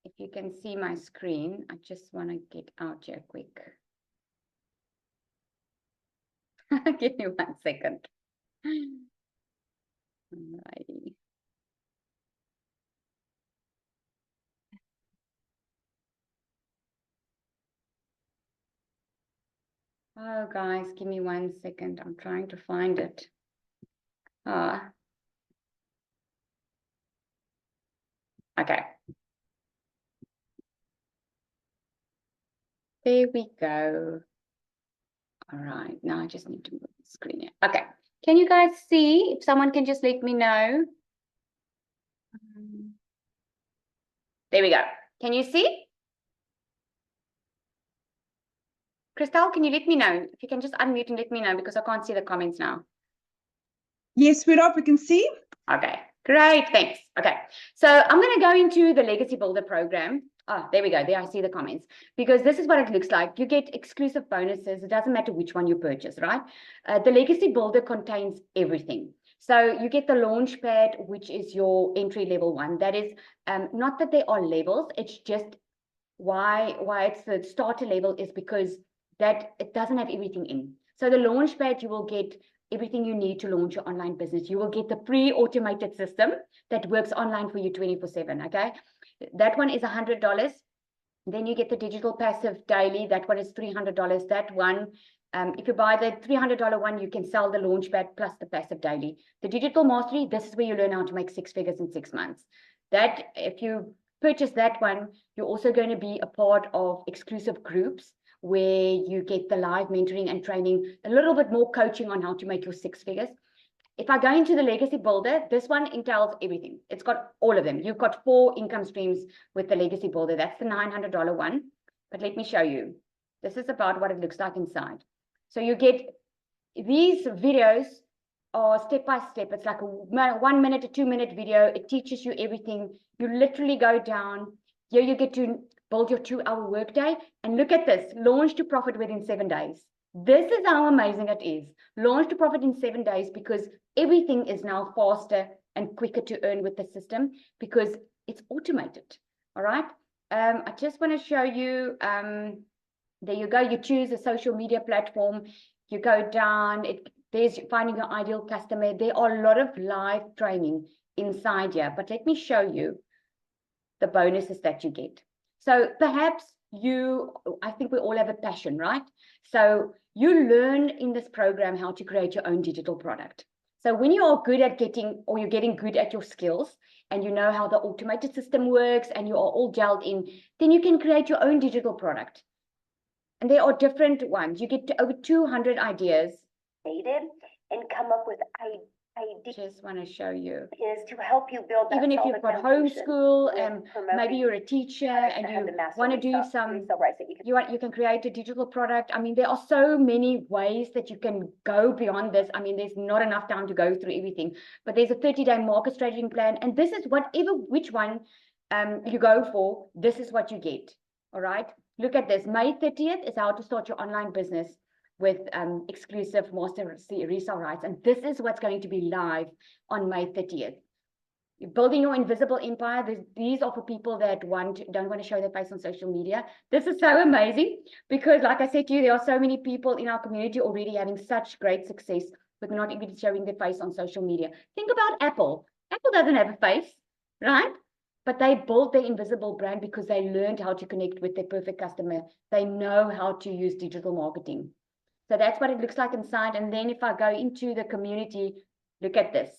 if you can see my screen. I just want to get out here quick. Give me 1 second. Alrighty. Oh, guys, give me 1 second. I'm trying to find it. Okay. There we go. All right, now I just need to move the screen here. Okay, can you guys see? If someone can just let me know. There we go. Can you see? Crystal, can you let me know? If you can just unmute and let me know because I can't see the comments now. Yes, sweetheart, we can see. Okay, great, thanks. Okay, so I'm going to go into the Legacy Builder program. Oh, there we go. There I see the comments. Because this is what it looks like. You get exclusive bonuses. It doesn't matter which one you purchase, right? The Legacy Builder contains everything. So you get the Launchpad, which is your entry level one. That is not that there are levels. It's just why it's the starter level is because that it doesn't have everything in. So the Launchpad, you will get everything you need to launch your online business. You will get the pre-automated system that works online for you 24/7, okay? That one is $100. Then you get the digital passive daily. That one is $300. That one, if you buy the $300 one, you can sell the Launchpad plus the passive daily. The digital mastery, this is where you learn how to make 6 figures in 6 months. That, if you purchase that one, you're also going to be a part of exclusive groups where you get the live mentoring and training, a little bit more coaching on how to make your 6 figures. If I go into the Legacy Builder, this one entails everything. It's got all of them. You've got 4 income streams with the Legacy Builder. That's the $900 one. But let me show you. This is about what it looks like inside. So you get these videos are step by step. It's like a 1 minute to 2 minute video. It teaches you everything. You literally go down. Here you get to build your 2-hour workday. And look at this, launch to profit within 7 days. This is how amazing it is. Launch to profit in 7 days because everything is now faster and quicker to earn with the system because it's automated. All right. I just want to show you. There you go. You choose a social media platform. You go down. There's finding your ideal customer. There are a lot of live training inside here. But let me show you the bonuses that you get. So perhaps I think we all have a passion, right? So you learn in this program how to create your own digital product. So when you are good at you're getting good at your skills and you know how the automated system works and you are all gelled in, then you can create your own digital product. And there are different ones. You get over 200 ideas. And come up with ideas. Just want to show you. Is to help you build that. Even if you've got homeschool and maybe you're a teacher and you want to do some, you can create a digital product. I mean, there are so many ways that you can go beyond this. I mean, there's not enough time to go through everything, but there's a 30-day market strategy plan. And this is which one you go for, this is what you get. All right. Look at this. May 30th is how to start your online business with exclusive master resale rights. And this is what's going to be live on May 30th. You're building your invisible empire. These are for people that don't want to show their face on social media. This is so amazing because, like I said to you, there are so many people in our community already having such great success with not even showing their face on social media. Think about Apple. Apple doesn't have a face, right? But they built their invisible brand because they learned how to connect with their perfect customer. They know how to use digital marketing. So that's what it looks like inside. And then if I go into the community, look at this.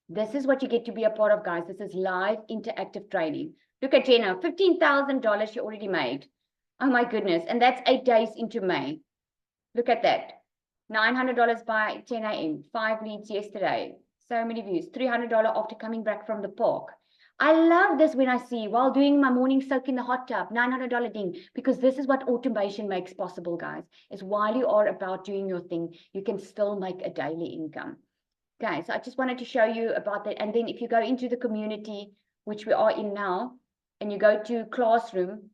This is what you get to be a part of, guys. This is live interactive training. Look at Jenna, $15,000 she already made. Oh my goodness. And that's 8 days into May. Look at that. $900 by 10 a.m. 5 leads yesterday. So many views. $300 after coming back from the park. I love this when I see while doing my morning soak in the hot tub, $900 ding, because this is what automation makes possible, guys, is while you are about doing your thing, you can still make a daily income. Okay, so I just wanted to show you about that. And then if you go into the community, which we are in now, and you go to classroom,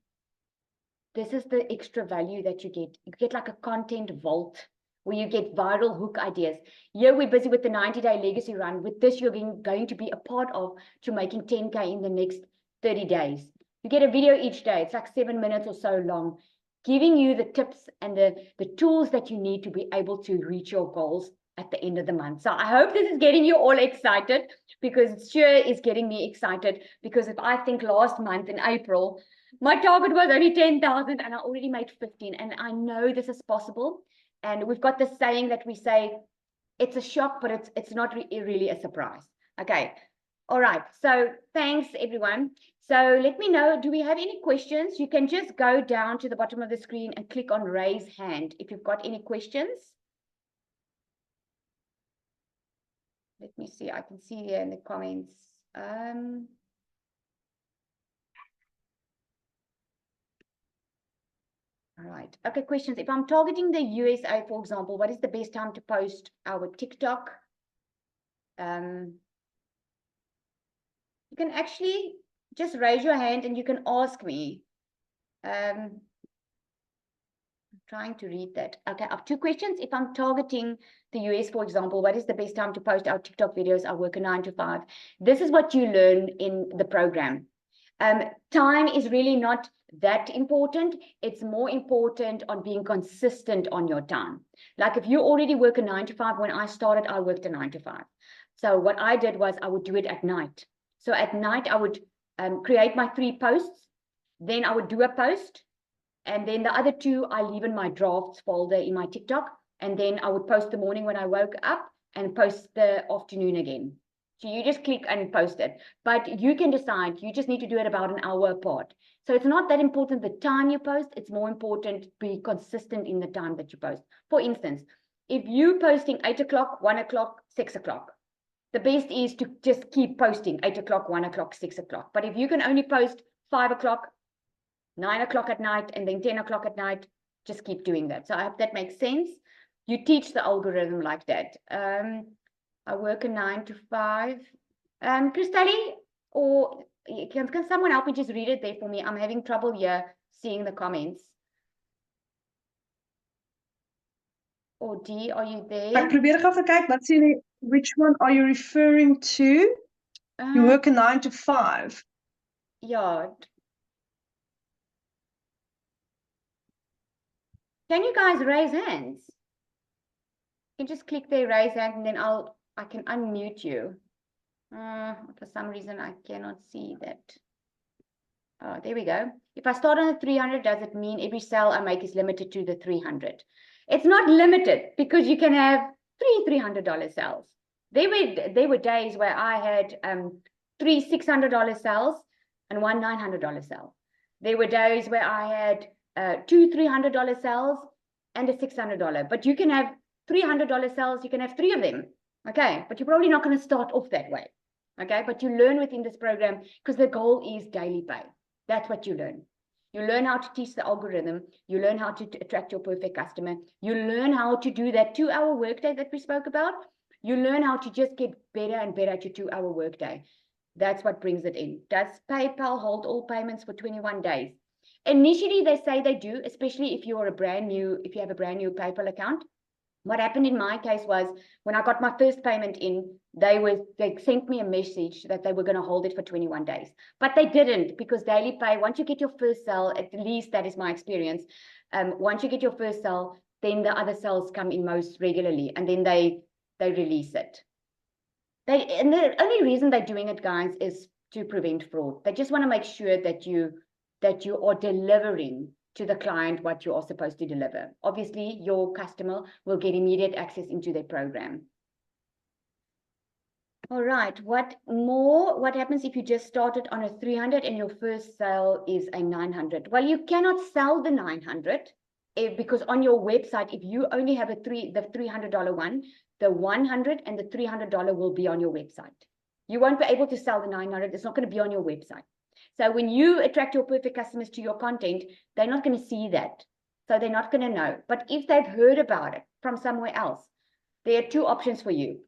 this is the extra value that you get. You get like a content vault where you get viral hook ideas. Here we're busy with the 90-day legacy run. With this, you're going to be a part of to making 10K in the next 30 days. You get a video each day. It's like 7 minutes or so long, giving you the tips and the tools that you need to be able to reach your goals at the end of the month. So I hope this is getting you all excited, because it sure is getting me excited, because if I think last month in April, my target was only 10,000 and I already made 15, and I know this is possible. And we've got this saying that we say, it's a shock, but it's not really a surprise. Okay. All right. So thanks, everyone. So let me know, do we have any questions? You can just go down to the bottom of the screen and click on raise hand if you've got any questions. Let me see. I can see here in the comments. All right. Okay, questions. If I'm targeting the USA, for example, what is the best time to post our TikTok? You can actually just raise your hand and you can ask me. I'm trying to read that. Okay, I have 2 questions. If I'm targeting the US, for example, what is the best time to post our TikTok videos? I work a 9 to 5. This is what you learn in the program. Time is really not that important. It's more important on being consistent on your time. Like if you already work a 9 to 5, when I started, I worked a 9 to 5. So what I did was I would do it at night. So at night, I would create my 3 posts. Then I would do a post. And then the other 2, I leave in my drafts folder in my TikTok. And then I would post the morning when I woke up and post the afternoon again. So you just click and post it. But you can decide, you just need to do it about an hour apart. So it's not that important the time you post. It's more important to be consistent in the time that you post. For instance, if you're posting 8 o'clock, 1 o'clock, 6 o'clock, the best is to just keep posting 8 o'clock, 1 o'clock, 6 o'clock. But if you can only post 5 o'clock, 9 o'clock at night, and then 10 o'clock at night, just keep doing that. So I hope that makes sense. You teach the algorithm like that. I work a 9 to 5. Christelle, or can someone help me just read it there for me? I'm having trouble here seeing the comments. Or D, are you there? Ek probeer gou vir kyk wat sê jy, which one are you referring to? You work a 9 to 5. Yeah. Can you guys raise hands? You can just click there, raise hand, and then I can unmute you. For some reason, I cannot see that. Oh, there we go. If I start on the 300, does it mean every sale I make is limited to the 300? It's not limited, because you can have 3 $300 sales. There were days where I had 3 $600 sales and 1 $900 sale. There were days where I had 2 $300 sales and a $600. But you can have $300 sales, you can have 3 of them. Okay, but you're probably not going to start off that way. Okay, but you learn within this program, because the goal is daily pay. That's what you learn. You learn how to teach the algorithm. You learn how to attract your perfect customer. You learn how to do that 2-hour workday that we spoke about. You learn how to just get better and better at your 2-hour workday. That's what brings it in. Does PayPal hold all payments for 21 days? Initially, they say they do, especially if you have a brand new PayPal account. What happened in my case was, when I got my first payment in, they sent me a message that they were going to hold it for 21 days. But they didn't, because daily pay, once you get your first sale, at least that is my experience, once you get your first sale, then the other sales come in most regularly, and then they release it. And the only reason they're doing it, guys, is to prevent fraud. They just want to make sure that you are delivering to the client what you are supposed to deliver. Obviously, your customer will get immediate access into their program. All right, what happens if you just started on a 300 and your first sale is a 900? Well, you cannot sell the 900 because on your website, if you only have the $300 one, the 100 and the $300 will be on your website. You won't be able to sell the 900. It's not going to be on your website. So when you attract your perfect customers to your content, they're not going to see that. So they're not going to know. But if they've heard about it from somewhere else, there are two options for you.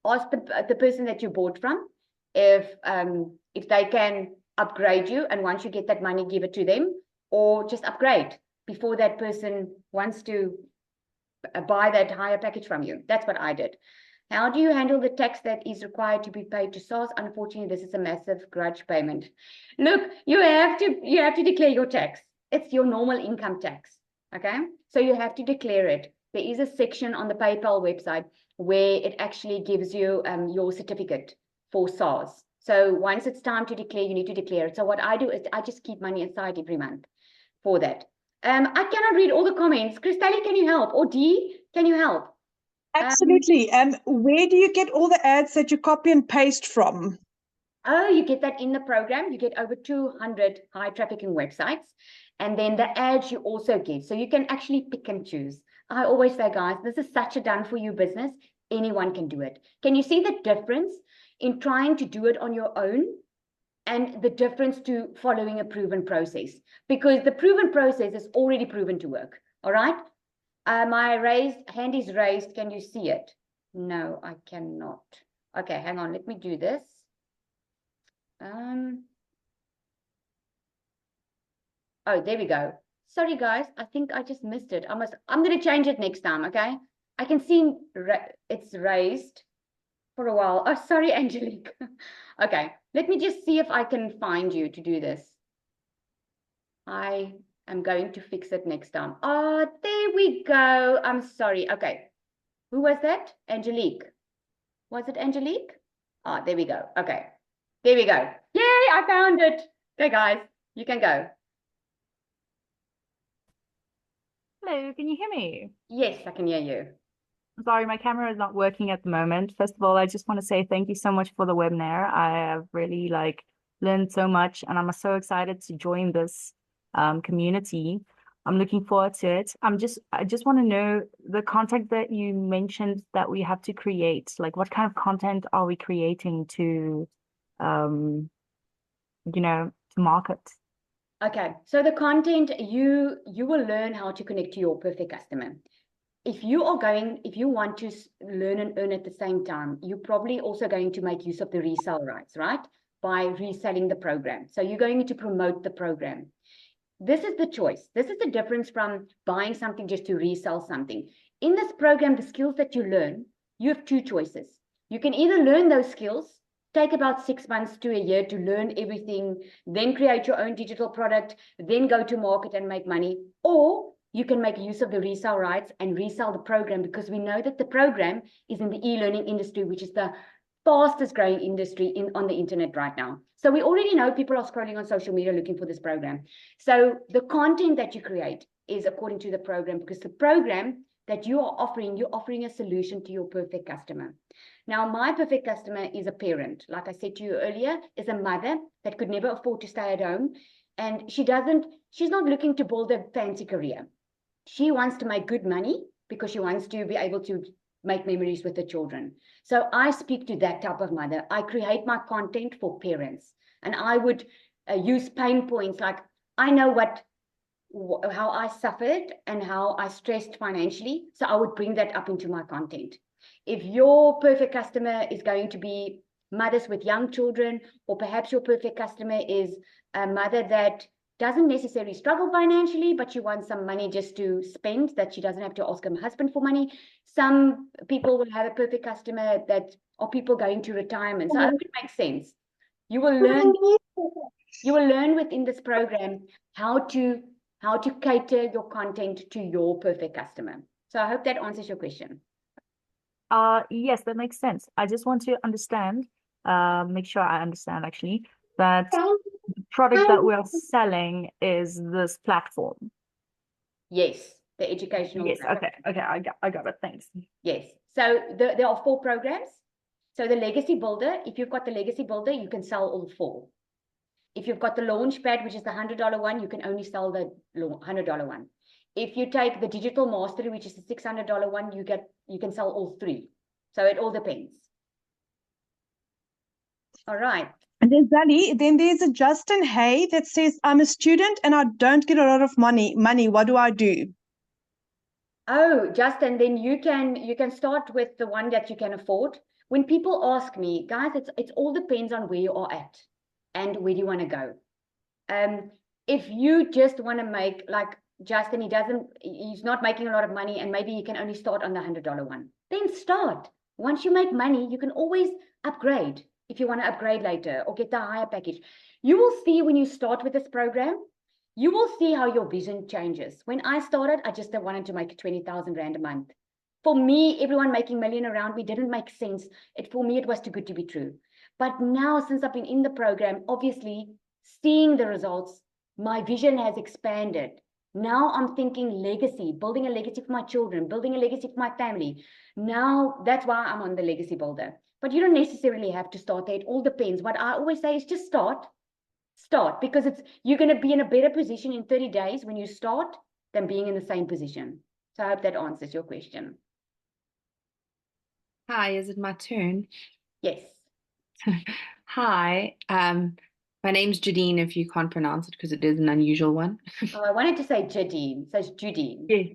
Ask the person that you bought from if they can upgrade you, and once you get that money, give it to them, or just upgrade before that person wants to buy that higher package from you. That's what I did. How do you handle the tax that is required to be paid to SARS? Unfortunately, this is a massive grudge payment. Look, you have to declare your tax. It's your normal income tax. Okay, so you have to declare it. There is a section on the PayPal website where it actually gives you your certificate for SARS. So once it's time to declare, you need to declare it. So what I do is I just keep money aside every month for that. I cannot read all the comments. Christelle, can you help? Or Dee, can you help? Absolutely. Where do you get all the ads that you copy and paste from? Oh, you get that in the program. You get over 200 high trafficking websites. And then the ads you also get. So you can actually pick and choose. I always say, guys, this is such a done for you business. Anyone can do it. Can you see the difference in trying to do it on your own and the difference to following a proven process? Because the proven process is already proven to work. All right. My hand is raised. Can you see it? No, I cannot. Okay, hang on. Let me do this. Oh, there we go. Sorry, guys. I think I just missed it. I'm going to change it next time, okay? I can see it's raised for a while. Oh, sorry, Angelique. Okay, let me just see if I can find you to do this. I am going to fix it next time. Oh, there we go. I'm sorry. Okay. Who was that? Angelique. Was it Angelique? Oh, there we go. Okay. There we go. Yay, I found it. Okay, guys, you can go. Hello, can you hear me? Yes, I can hear you. I'm sorry, my camera is not working at the moment. First of all, I just want to say thank you so much for the webinar. I have really learned so much, and I'm so excited to join this community. I'm looking forward to it. I just want to know the content that you mentioned that we have to create. Like, what kind of content are we creating to, to market? Okay, so the content, you will learn how to connect to your perfect customer. If you want to learn and earn at the same time, you're probably also going to make use of the resale rights, right? By reselling the program. So you're going to promote the program. This is the choice. This is the difference from buying something just to resell something. In this program, the skills that you learn, you have two choices. You can either learn those skills, take about 6 months to a year to learn everything, then create your own digital product, then go to market and make money, or you can make use of the resale rights and resell the program, because we know that the program is in the e-learning industry, which is the fastest growing industry on the internet right now. So we already know people are scrolling on social media looking for this program. So the content that you create is according to the program, because the program that you're offering a solution to your perfect customer. Now, my perfect customer is a parent. Like I said to you earlier, is a mother that could never afford to stay at home. And she's not looking to build a fancy career. She wants to make good money because she wants to be able to make memories with the children. So I speak to that type of mother. I create my content for parents, and I would use pain points. Like, I know how I suffered and how I stressed financially. So I would bring that up into my content. If your perfect customer is going to be mothers with young children, or perhaps your perfect customer is a mother that doesn't necessarily struggle financially, but she wants some money just to spend, that she doesn't have to ask her husband for money. Some people will have a perfect customer that are people going to retirement. So I hope it makes sense. You will learn within this program how to cater your content to your perfect customer. So I hope that answers your question. Yes, that makes sense. I just want to understand, make sure I understand actually, that the product that we are selling is this platform. Yes, the educational. Yes, okay, I got it, thanks. Yes, so there are 4 programs. So the Legacy Builder, if you've got the Legacy Builder, you can sell all 4. If you've got the Launchpad, which is the $100 one, you can only sell the $100 one. If you take the Digital Mastery, which is the $600 one, you can sell all 3. So it all depends. All right. And then Zali, then there's a Justin Hay that says, I'm a student and I don't get a lot of money. What do I do? Oh, Justin, then you can start with the one that you can afford. When people ask me, guys, it's all depends on where you are at and where do you want to go. If you just want to make, like Justin, he's not making a lot of money and maybe you can only start on the $100 one, then start. Once you make money, you can always upgrade if you want to upgrade later or get the higher package. You will see when you start with this program, you will see how your vision changes. When I started, I just wanted to make 20,000 Rand a month. For me, everyone making million around me didn't make sense. For me, it was too good to be true. But now, since I've been in the program, obviously, seeing the results, my vision has expanded. Now I'm thinking legacy, building a legacy for my children, building a legacy for my family. Now that's why I'm on the legacy builder. But you don't necessarily have to start there. It all depends. What I always say is just start, because you're going to be in a better position in 30 days when you start than being in the same position. So I hope that answers your question. Hi, is it my turn? Yes. Hi, my name's Jadine, if you can't pronounce it because it is an unusual one. Oh, I wanted to say Jadine, so it's Judine. Yeah.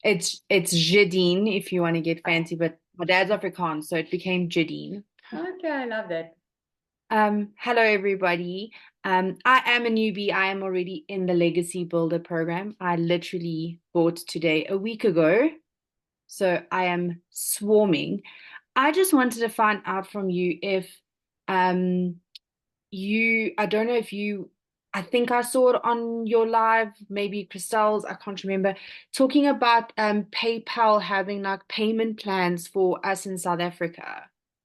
It's Jadine if you want to get fancy, but my dad's Afrikaans, so it became Jadine. Okay, I love that. Hello everybody. I am a newbie. I am already in the Legacy Builder program. I literally bought today a week ago, so I am swarming. I just wanted to find out from you if I don't know if I think I saw it on your live, maybe Christelle's, I can't remember, talking about PayPal having like payment plans for us in South Africa.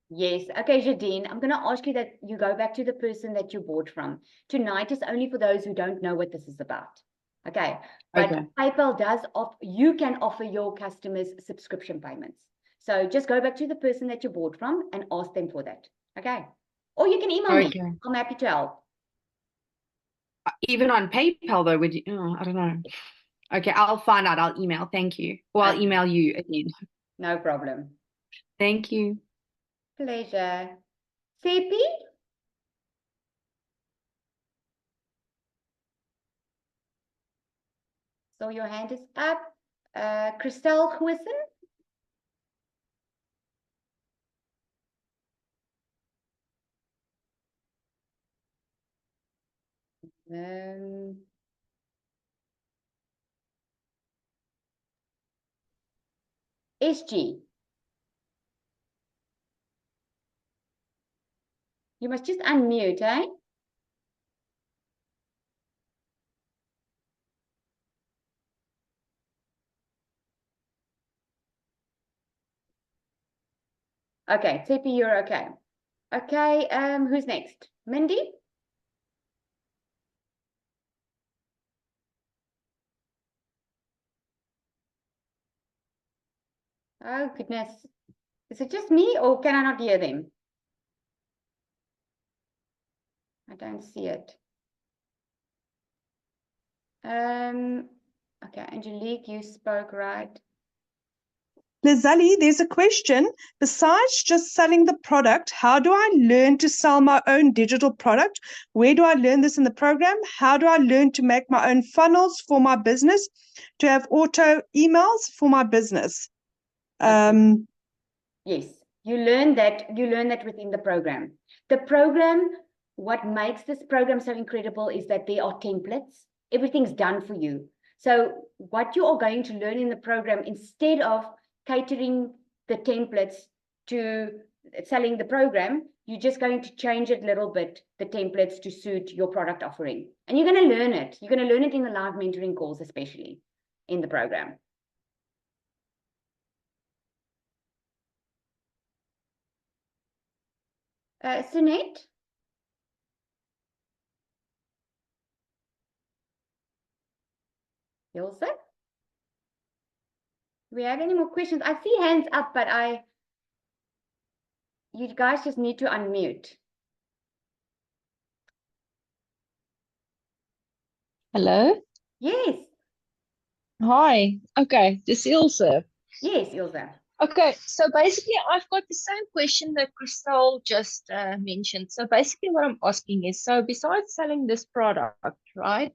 Yes. Okay, Jadine, I'm going to ask you that you go back to the person that you bought from. Tonight is only for those who don't know what this is about. Okay. But Okay. PayPal you can offer your customers subscription payments. So just go back to the person that you bought from and ask them for that. Okay. Or you can email me. Okay. I'm happy to help. Even on PayPal though, would you? Oh, I don't know. Okay, I'll find out. I'll email. Thank you. Or I'll Okay. email you again. No problem. Thank you. Pleasure. Sepi? So your hand is up. Christelle Goosen? SG. You must just unmute, eh? Okay, Tepi, you're okay. Okay, who's next? Mindy? Oh, goodness. Is it just me or can I not hear them? I don't see it. Okay, Angelique, you spoke right. Lizali, there's a question. Besides just selling the product, how do I learn to sell my own digital product? Where do I learn this in the program? How do I learn to make my own funnels for my business, to have auto emails for my business? Yes, you learn that within the program. The program, what makes this program so incredible is that there are templates. Everything's done for you. So what you are going to learn in the program, instead of catering the templates to selling the program, you're just going to change it a little bit, the templates to suit your product offering. And you're going to learn it. You're going to learn it in the live mentoring calls, especially in the program. Sunette? Ilse? Do we have any more questions? I see hands up, but you guys just need to unmute. Hello. Yes. Hi. Okay, this is Ilse. Yes, Ilse. Okay, so basically, I've got the same question that Crystal just mentioned. So basically, what I'm asking is, so besides selling this product, right?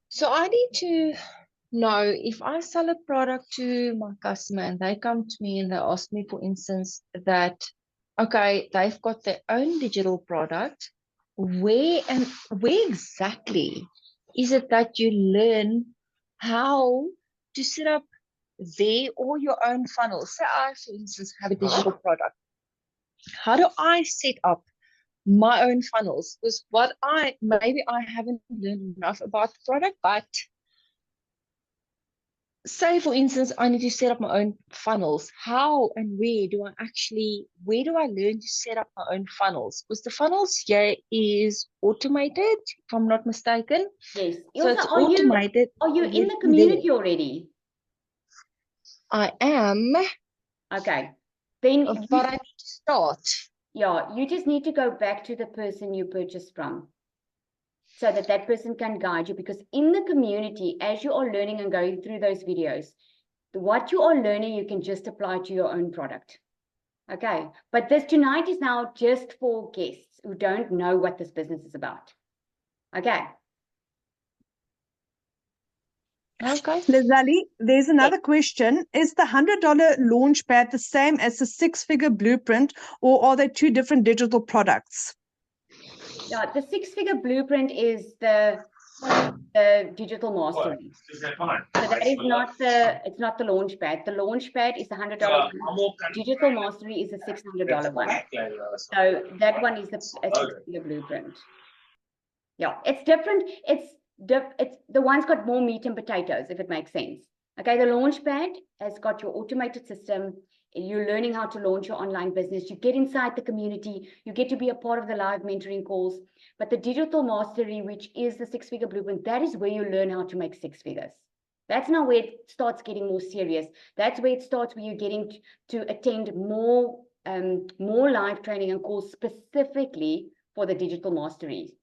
So I need to know if I sell a product to my customer and they come to me and they ask me, for instance, that, okay, they've got their own digital product, where exactly is it that you learn how to set up their or your own funnel? Say I, for instance, have a digital product. How do I set up my own funnels? Because maybe I haven't learned enough about the product, but say for instance, I need to set up my own funnels. How and where do I learn to set up my own funnels? Because the funnels here is automated, if I'm not mistaken. Yes. So Ilse, it's automated. are you and in the then community already? I am, Okay. Then but I need to start. yeah, you just need to go back to the person you purchased from so that that person can guide you, because in the community, as you are learning and going through those videos, what you are learning, you can just apply to your own product. Okay. But this tonight is now just for guests who don't know what this business is about. Okay. Okay. Lizali, there's another question. Is the $100 Launchpad the same as the six-figure blueprint, or are they two different digital products? Yeah, the six-figure blueprint is the digital mastery. So that is not it's not the Launchpad. The Launchpad is the $100 one. Digital mastery is the $600 one. So that one is the six-figure blueprint. Yeah, it's different. It's the one's got more meat and potatoes, if it makes sense. Okay, the Launchpad has got your automated system. You're learning how to launch your online business. You get inside the community. You get to be a part of the live mentoring calls. But the digital mastery, which is the six-figure blueprint, that is where you learn how to make six figures. That's now where it starts getting more serious. That's where it starts, where you're getting to attend more live training and calls specifically for the digital mastery.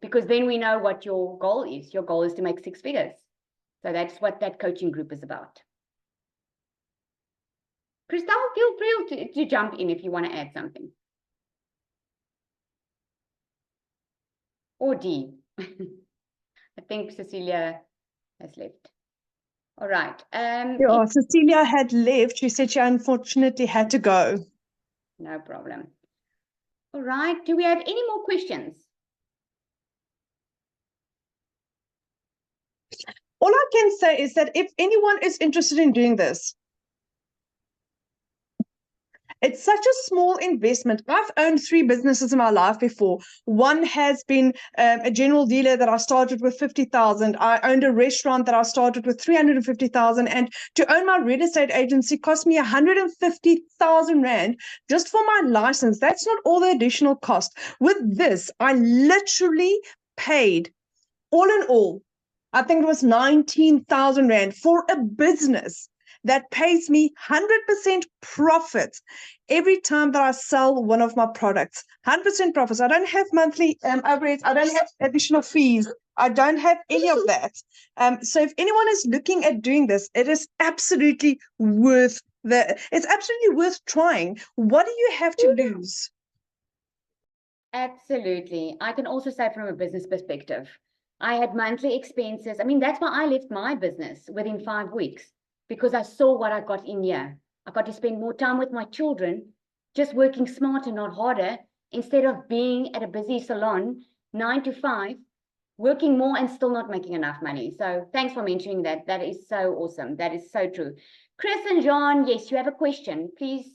Because then we know what your goal is. Your goal is to make six figures. So that's what that coaching group is about. Crystal, feel free to jump in if you want to add something. Or D. I think Cecilia has left. All right. Yeah, Cecilia had left. She said she unfortunately had to go. No problem. All right. Do we have any more questions? All I can say is that if anyone is interested in doing this, it's such a small investment. I've owned 3 businesses in my life before. One has been a general dealer that I started with 50,000. I owned a restaurant that I started with 350,000. And to own my real estate agency cost me 150,000 Rand just for my license. That's not all the additional cost. With this, I literally paid, all in all, I think it was 19,000 Rand for a business that pays me 100% profit every time that I sell one of my products. 100% profits. I don't have monthly overheads. I don't have additional fees. I don't have any of that. So if anyone is looking at doing this, it is absolutely worth it's absolutely worth trying. What do you have to lose? Absolutely. I can also say from a business perspective, I had monthly expenses. I mean, that's why I left my business within 5 weeks, because I saw what I got in here. I got to spend more time with my children, just working smarter, not harder, instead of being at a busy salon, 9 to 5, working more and still not making enough money. So thanks for mentioning that. That is so awesome. That is so true. Chris and John, yes, you have a question. Please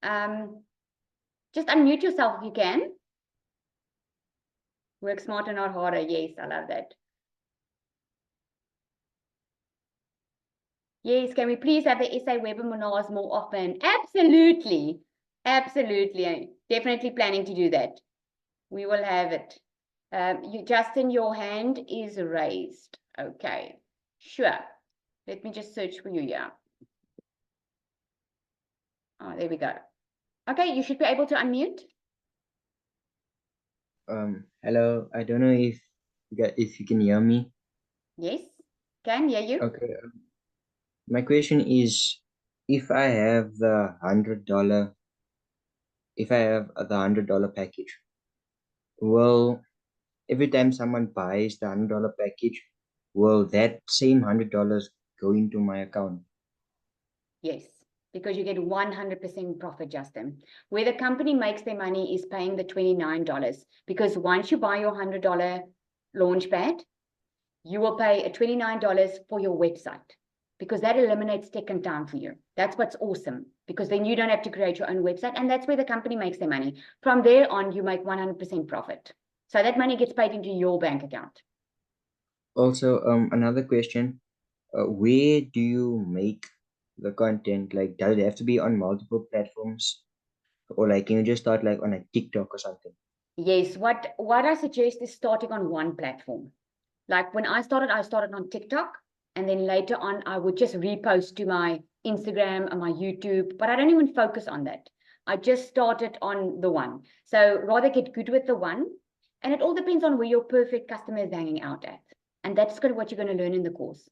just unmute yourself if you can. Work smarter, not harder. Yes, I love that. Yes, can we please have the SA webinars more often? Absolutely. Absolutely. Definitely planning to do that. We will have it. Justin, your hand is raised. Okay, sure. Let me just search for you here. Oh, there we go. Okay, you should be able to unmute. Hello. I don't know if you can hear me. Yes, can hear you. Okay. My question is, if I have the $100, if I have the $100 package, will every time someone buys the $100 package, will that same $100 go into my account? Yes, because you get 100% profit, Justin. Where the company makes their money is paying the $29, because once you buy your $100 launchpad, you will pay a $29 for your website, because that eliminates tech and time for you. That's what's awesome, because then you don't have to create your own website, and that's where the company makes their money. From there on, you make 100% profit. So that money gets paid into your bank account. Also, another question, where do you make the content? Like, does it have to be on multiple platforms? Or like, can you just start like on a TikTok or something? Yes, what I suggest is starting on one platform. Like when I started on TikTok, and then later on, I would just repost to my Instagram and my YouTube, but I don't even focus on that. I just started on the one. So rather get good with the one. And it all depends on where your perfect customer is hanging out at. And that's what you're going to learn in the course.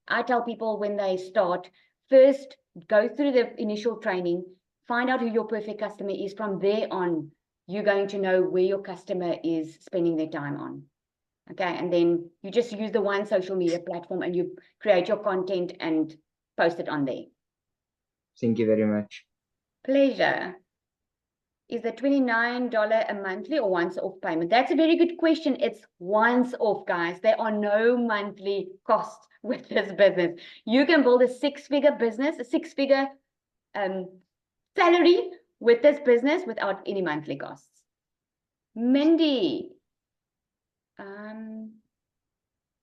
I tell people when they start, first go through the initial training, find out who your perfect customer is. From there on, you're going to know where your customer is spending their time on. Okay, and then you just use the one social media platform and you create your content and post it on there. Thank you very much. Pleasure. Is the $29 a monthly or once-off payment? That's a very good question. It's once off, guys. There are no monthly costs with this business. You can build a six-figure business, a six-figure salary with this business without any monthly costs. Mindy,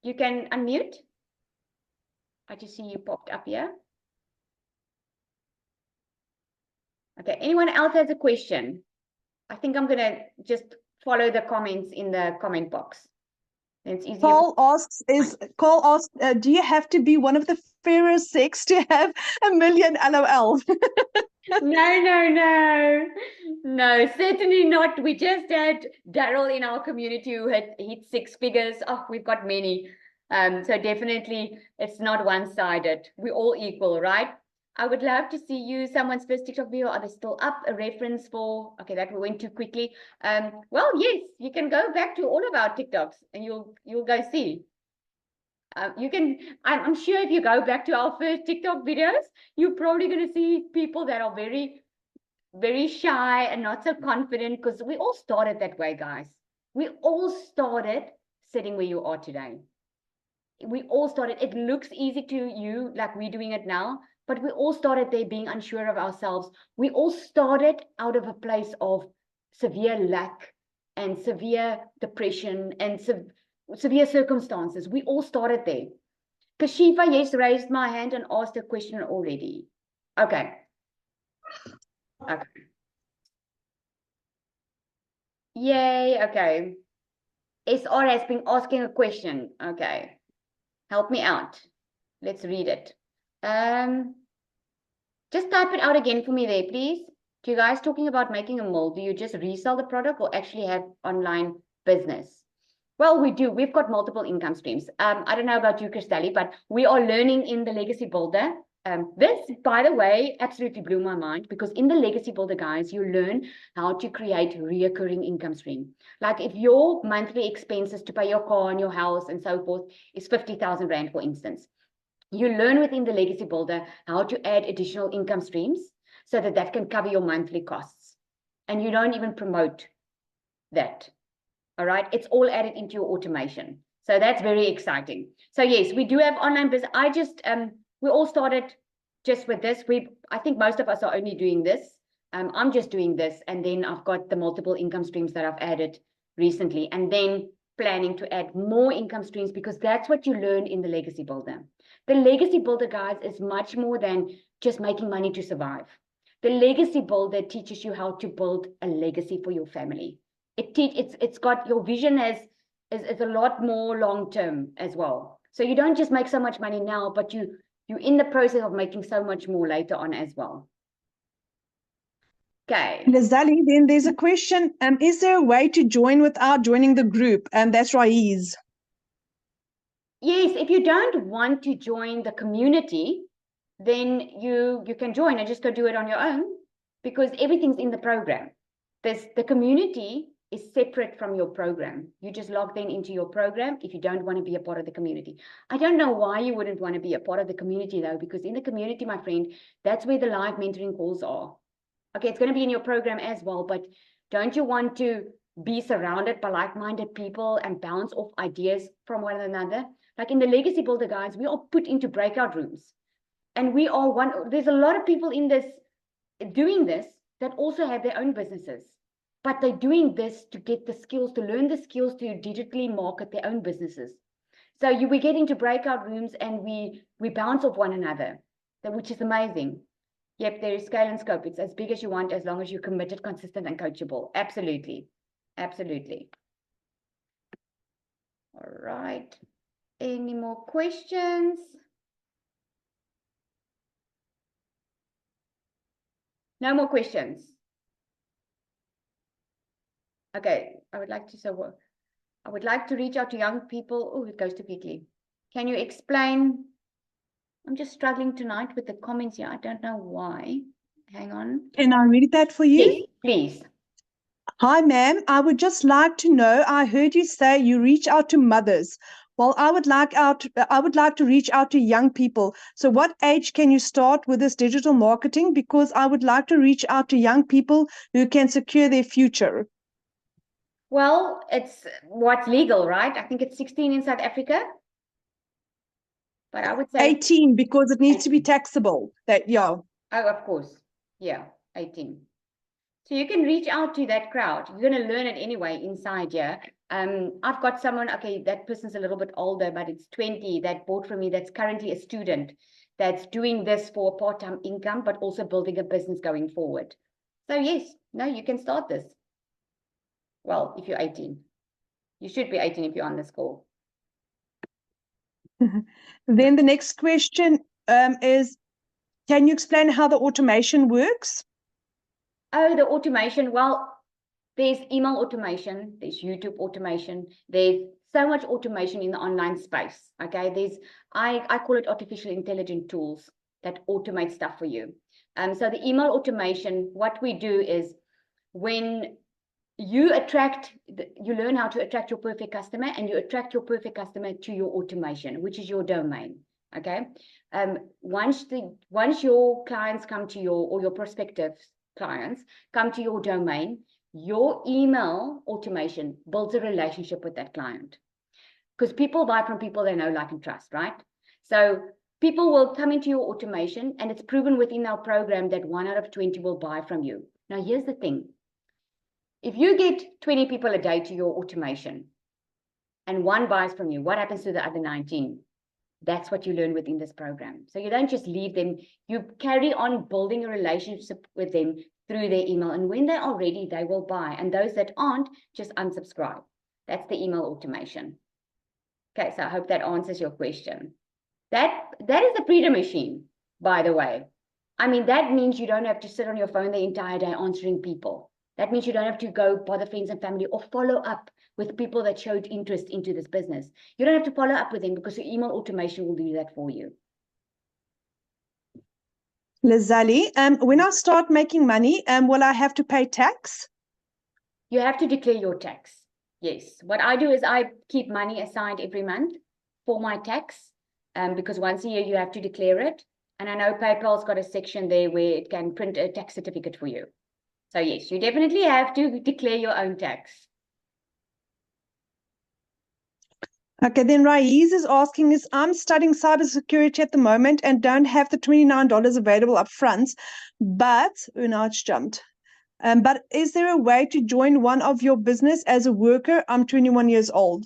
you can unmute. I just see you popped up here. Okay, anyone else has a question? I think I'm going to just follow the comments in the comment box. It's easier. Cole asks, do you have to be one of the Pharaoh 6 to have 1 million LOL? No, certainly not. We just had Daryl in our community who had hit six figures. Oh, we've got many. So definitely it's not one-sided. We're all equal, right? I would love to see you. Someone's first TikTok video. Are they still up? A reference for, okay, that went too quickly. Well, yes, you can go back to all of our TikToks and you'll go see. You can, I'm sure if you go back to our first TikTok videos, you're probably going to see people that are very, very shy and not so confident, because we all started that way, guys. We all started sitting where you are today. We all started, it looks easy to you, like we're doing it now, but we all started there being unsure of ourselves. We all started out of a place of severe lack and severe depression and severe circumstances. We all started there. Kashifa, yes, raised my hand and asked a question already. Okay. Yay, okay. SR has been asking a question. Okay. Help me out. Let's read it. Just type it out again for me there, please. Do you guys talking about making a mold? Do you just resell the product or actually have online business? Well, we do. We've got multiple income streams. I don't know about you, Christelle, but we are learning in the Legacy Builder. This, by the way, absolutely blew my mind, because in the Legacy Builder, guys, you learn how to create reoccurring income stream. Like if your monthly expenses to pay your car and your house and so forth is 50,000 Rand, for instance, you learn within the Legacy Builder how to add additional income streams so that that can cover your monthly costs. And you don't even promote that. All right. It's all added into your automation. So that's very exciting. So yes, we do have online business. I just, we all started just with this. I think most of us are only doing this. I'm just doing this. And then I've got the multiple income streams that I've added recently, and then planning to add more income streams, because that's what you learn in the Legacy Builder. The Legacy Builder, guys, is much more than just making money to survive. The Legacy Builder teaches you how to build a legacy for your family. It's got your vision is a lot more long-term as well. So you don't just make so much money now, but you're in the process of making so much more later on as well. Okay. Lazali, then there's a question. Is there a way to join without joining the group? That's Raiz. Yes, if you don't want to join the community, then you can join and just go do it on your own, because everything's in the program. The community is separate from your program. You just log then into your program if you don't want to be a part of the community. I don't know why you wouldn't want to be a part of the community though, because in the community, my friend, that's where the live mentoring calls are. Okay, it's going to be in your program as well, but don't you want to be surrounded by like-minded people and bounce off ideas from one another? Like in the Legacy Builder guys, we are put into breakout rooms. And we are there's a lot of people in this doing this that also have their own businesses, but they're doing this to get the skills, to learn the skills to digitally market their own businesses. So we get into breakout rooms and we bounce off one another, which is amazing. Yep, there is scale and scope. It's as big as you want, as long as you're committed, consistent, and coachable. Absolutely. Absolutely. All right. Any more questions? No more questions. Okay, I would like to reach out to young people. Oh, it goes too quickly. Can you explain? I'm just struggling tonight with the comments here. I don't know why. Hang on. Can I read that for you? Yes, please. Hi, ma'am. I would just like to know, I heard you say you reach out to mothers. Well, I would like to reach out to young people. So what age can you start with this digital marketing? Because I would like to reach out to young people who can secure their future. Well, it's what's legal, right? I think it's 16 in South Africa. But I would say 18, because it needs to be taxable. Yeah. Oh, of course. Yeah, 18. So you can reach out to that crowd. You're going to learn it anyway inside here. I've got someone, okay, that person's a little bit older, but it's 20 that bought from me that's currently a student that's doing this for a part-time income, but also building a business going forward. So yes, no, you can start this. Well, if you're 18. You should be 18 if you're on this call. Then the next question is, can you explain how the automation works? Oh, the automation. Well, there's email automation, there's YouTube automation, there's so much automation in the online space. Okay, I call it artificial intelligence tools that automate stuff for you. So the email automation, what we do is when you learn how to attract your perfect customer, and you attract your perfect customer to your automation, which is your domain. Okay. Once your clients come to or your prospective clients come to your domain, your email automation builds a relationship with that client, because people buy from people they know, like, and trust, right? So people will come into your automation, and it's proven within our program that 1 out of 20 will buy from you. Now, here's the thing. If you get 20 people a day to your automation and 1 buys from you, what happens to the other 19? That's what you learn within this program. So you don't just leave them, you carry on building a relationship with them through their email. And when they are ready, they will buy. And those that aren't, just unsubscribe. That's the email automation. Okay, so I hope that answers your question. That is the Freedom Machine, by the way. I mean, that means you don't have to sit on your phone the entire day answering people. That means you don't have to go bother friends and family or follow up with people that showed interest into this business. You don't have to follow up with them, because your email automation will do that for you. Lizali, when I start making money, will I have to pay tax? You have to declare your tax. Yes. What I do is I keep money aside every month for my tax, because once a year you have to declare it. And I know PayPal's got a section there where it can print a tax certificate for you. So yes, you definitely have to declare your own tax. Okay, then Raiz is asking, I'm studying cybersecurity at the moment and don't have the $29 available up front, but, now it's jumped. But is there a way to join one of your business as a worker? I'm 21 years old.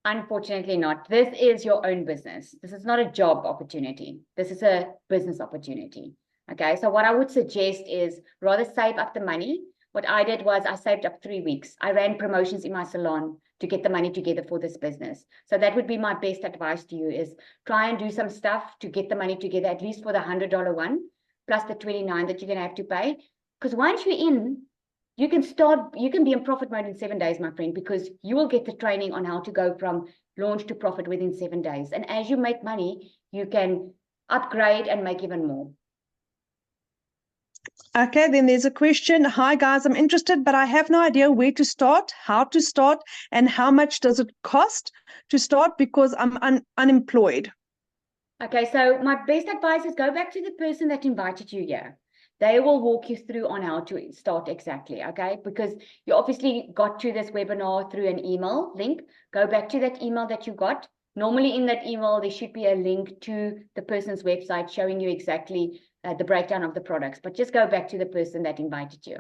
Unfortunately not. This is your own business. This is not a job opportunity. This is a business opportunity. Okay, so what I would suggest is rather save up the money. What I did was I saved up 3 weeks. I ran promotions in my salon to get the money together for this business. So that would be my best advice to you, is try and do some stuff to get the money together, at least for the $100 one, plus the $29 that you're going to have to pay. Because once you're in, you can be in profit mode in 7 days, my friend, because you will get the training on how to go from launch to profit within 7 days. And as you make money, you can upgrade and make even more. Okay, then there's a question. Hi guys, I'm interested, but I have no idea where to start, how to start, and how much does it cost to start because I'm unemployed. Okay, so my best advice is go back to the person that invited you here. They will walk you through on how to start exactly, okay? Because you obviously got to this webinar through an email link. Go back to that email that you got. Normally in that email, there should be a link to the person's website showing you exactly the breakdown of the products, but just go back to the person that invited you.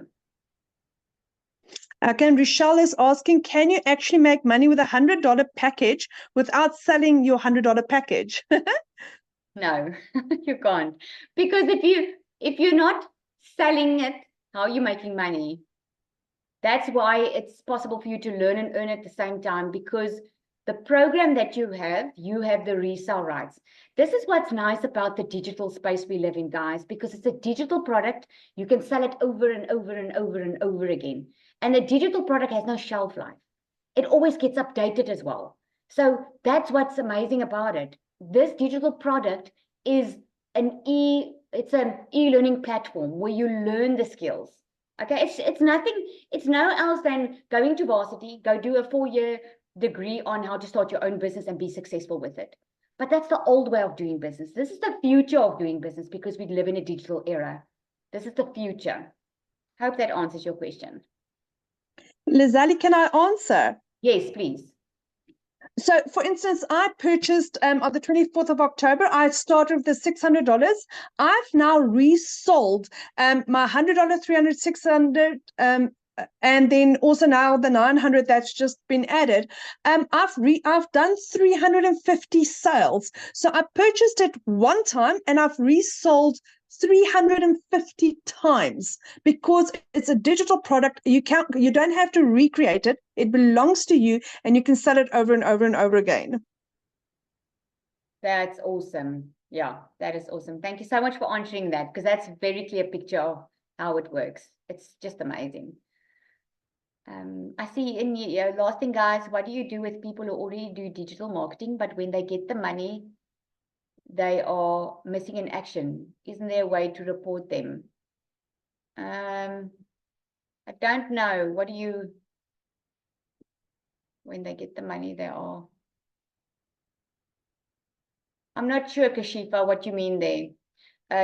Okay, and Rochelle is asking, can you actually make money with $100 package without selling your $100 package? No, you can't. Because if you're not selling it, how are you making money? That's why it's possible for you to learn and earn at the same time, because the program that you have the resale rights. This is what's nice about the digital space we live in, guys, because it's a digital product. You can sell it over and over and over and over again. And a digital product has no shelf life. It always gets updated as well. So that's what's amazing about it. This digital product is it's an e-learning platform where you learn the skills. Okay, it's nothing, it's no else than going to varsity, go do a 4-year degree on how to start your own business and be successful with it. But that's the old way of doing business. This is the future of doing business because we live in a digital era. This is the future. Hope that answers your question. Lizali, can I answer? Yes, please. So, for instance, I purchased on the 24th of October, I started with the $600. I've now resold my $100, $300, $600, and then also now the 900 that's just been added. I've done 350 sales. So I purchased it one time and I've resold 350 times because it's a digital product. You don't have to recreate it. It belongs to you and you can sell it over and over and over again. That's awesome. Yeah, that is awesome. Thank you so much for answering that, because that's a very clear picture of how it works. It's just amazing. I see in your last thing, guys, what do you do with people who already do digital marketing, but when they get the money, they are missing in action? Isn't there a way to report them? I don't know. What do you, when they get the money, they are... I'm not sure, Kashifa, what you mean there.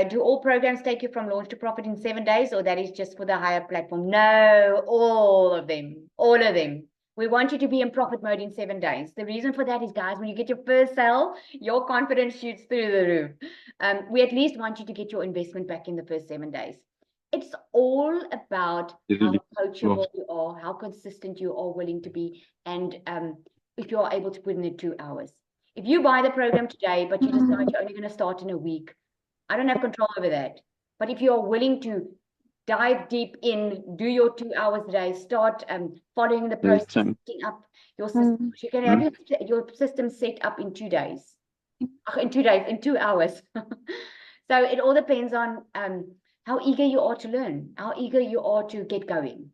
Do all programs take you from launch to profit in 7 days, or that is just for the higher platform? No, all of them, all of them. We want you to be in profit mode in 7 days. The reason for that is, guys, when you get your first sale, your confidence shoots through the roof. We at least want you to get your investment back in the first 7 days. It's all about how coachable you are, how consistent you are willing to be, and if you are able to put in the 2 hours. If you buy the program today, but you decide you're only going to start in a week, I don't have control over that. But if you're willing to dive deep in, do your 2 hours a day, start following the process, setting up your system. You can have your system set up in 2 days. In 2 days, in 2 hours. So it all depends on how eager you are to learn, how eager you are to get going.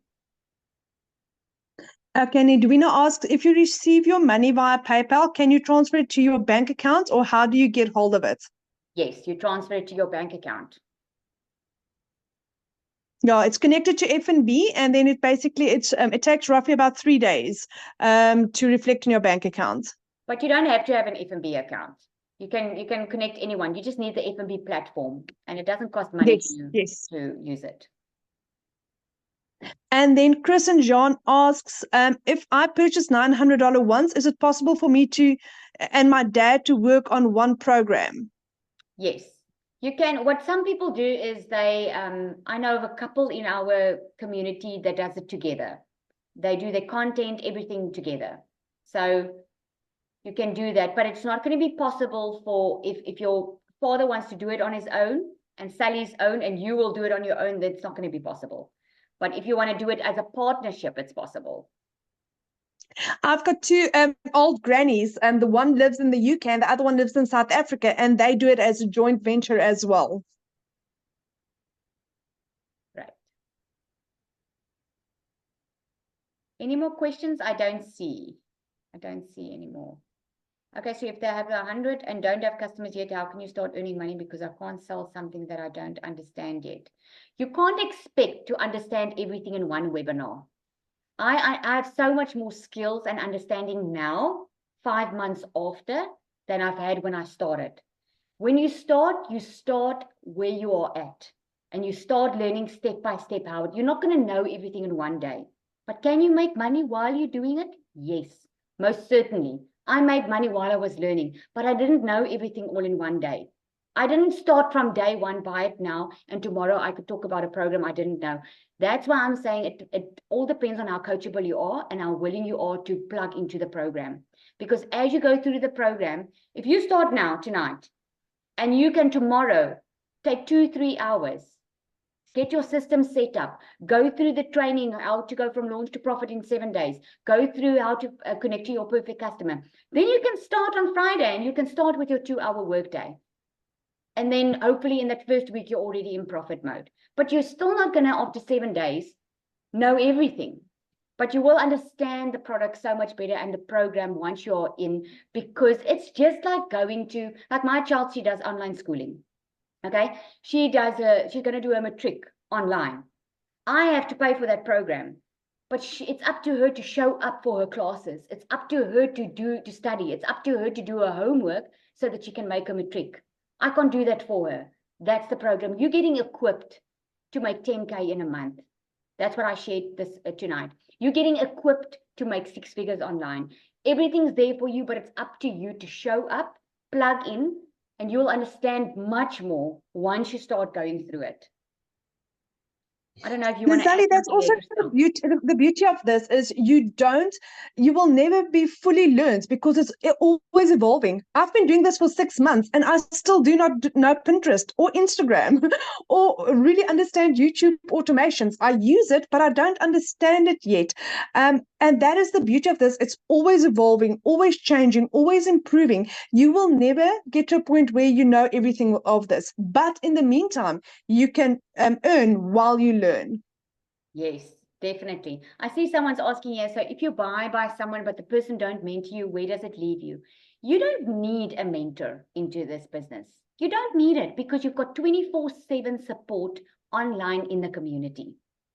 Okay, Edwina asks, if you receive your money via PayPal, can you transfer it to your bank account, or how do you get hold of it? Yes, you transfer it to your bank account. Yeah, it's connected to FNB, and then it takes roughly about 3 days to reflect in your bank account. But you don't have to have an FNB account. You can connect anyone. You just need the FNB platform, and it doesn't cost money to use it. And then Chris and John asks, if I purchase $900 once, is it possible for me and my dad to work on one program? Yes, you can. What some people do is they, I know of a couple in our community that does it together. They do the content, everything together. So you can do that, but it's not going to be possible for if your father wants to do it on his own and Sally's own, and you will do it on your own, that's not going to be possible. But if you want to do it as a partnership, it's possible. I've got 2 old grannies, and the one lives in the UK and the other one lives in South Africa, and they do it as a joint venture as well. Right. Any more questions? I don't see any more. Okay, so if they have 100 and don't have customers yet, how can you start earning money? Because I can't sell something that I don't understand yet. You can't expect to understand everything in one webinar. I have so much more skills and understanding now, 5 months after, than I've had when I started. When you start where you are at. And you start learning step by step how. You're not going to know everything in one day. But can you make money while you're doing it? Yes, most certainly. I made money while I was learning, but I didn't know everything all in one day. I didn't start from day one, buy it now, and tomorrow I could talk about a program I didn't know. That's why I'm saying it all depends on how coachable you are and how willing you are to plug into the program. Because as you go through the program, if you start now, tonight, and you can tomorrow take 2-3 hours, get your system set up, go through the training, how to go from launch to profit in 7 days, go through how to connect to your perfect customer. Then you can start on Friday and you can start with your 2-hour workday. And then hopefully in that first week, you're already in profit mode. But you're still not going to, after 7 days, know everything. But you will understand the product so much better and the program once you're in, because it's just like going to, like my child, she does online schooling. Okay, she's going to do a matric online. I have to pay for that program, but it's up to her to show up for her classes. It's up to her to study. It's up to her to do her homework so that she can make a matric. I can't do that for her. That's the program. You're getting equipped to make 10K in a month. That's what I shared this tonight. You're getting equipped to make 6 figures online. Everything's there for you, but it's up to you to show up, plug in, and you'll understand much more once you start going through it. I don't know if you want to Sally, add that's something also there, Christelle. the beauty of this is you will never be fully learned because it's always evolving. I've been doing this for 6 months and I still do not know Pinterest or Instagram or really understand YouTube automations. I use it, but I don't understand it yet. And that is the beauty of this. It's always evolving, always changing, always improving. You will never get to a point where you know everything of this. But in the meantime, you can earn while you learn. Yes, definitely. I see someone's asking here, so if you buy by someone, but the person don't mentor you, where does it leave you? You don't need a mentor into this business. You don't need it because you've got 24/7 support online in the community.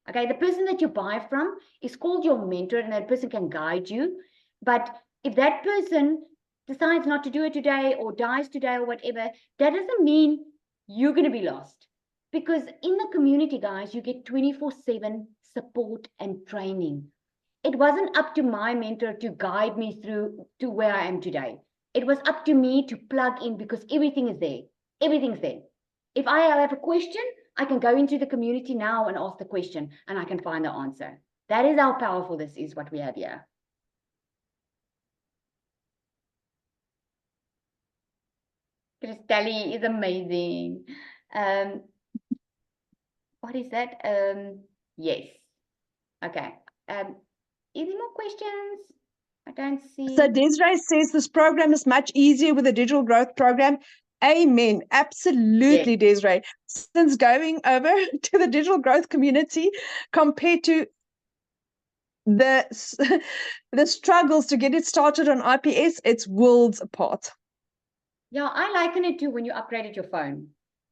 Okay, the person that you buy from is called your mentor and that person can guide you. But if that person decides not to do it today or dies today or whatever, that doesn't mean you're going to be lost. Because in the community, guys, you get 24/7 support and training. It wasn't up to my mentor to guide me through to where I am today. It was up to me to plug in because everything is there. Everything's there. If I have a question, I can go into the community now and ask the question and I can find the answer. That is how powerful this is, what we have here. Christelle is amazing. What is that? Yes. Okay. Any more questions? I don't see. So Desiree says this program is much easier with the digital growth program. Amen. Absolutely, Yes. Desiree. Since going over to the digital growth community compared to the struggles to get it started on IPS, it's worlds apart. Yeah, I liken it to when you upgraded your phone.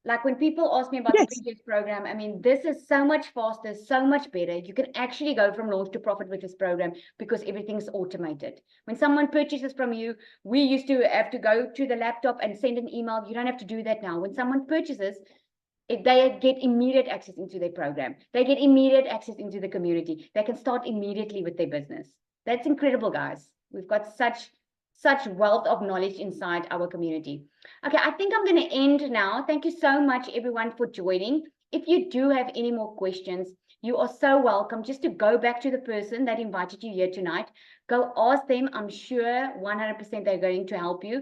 Like when people ask me about the previous program, I mean, this is so much faster, so much better. You can actually go from launch to profit with this program because everything's automated. When someone purchases from you, we used to have to go to the laptop and send an email. You don't have to do that now. When someone purchases, they get immediate access into their program. They get immediate access into the community. They can start immediately with their business. That's incredible, guys. We've got such wealth of knowledge inside our community. Okay, I think I'm going to end now. Thank you so much, everyone, for joining. If you do have any more questions, you are so welcome just to go back to the person that invited you here tonight. Go ask them. I'm sure 100% they're going to help you.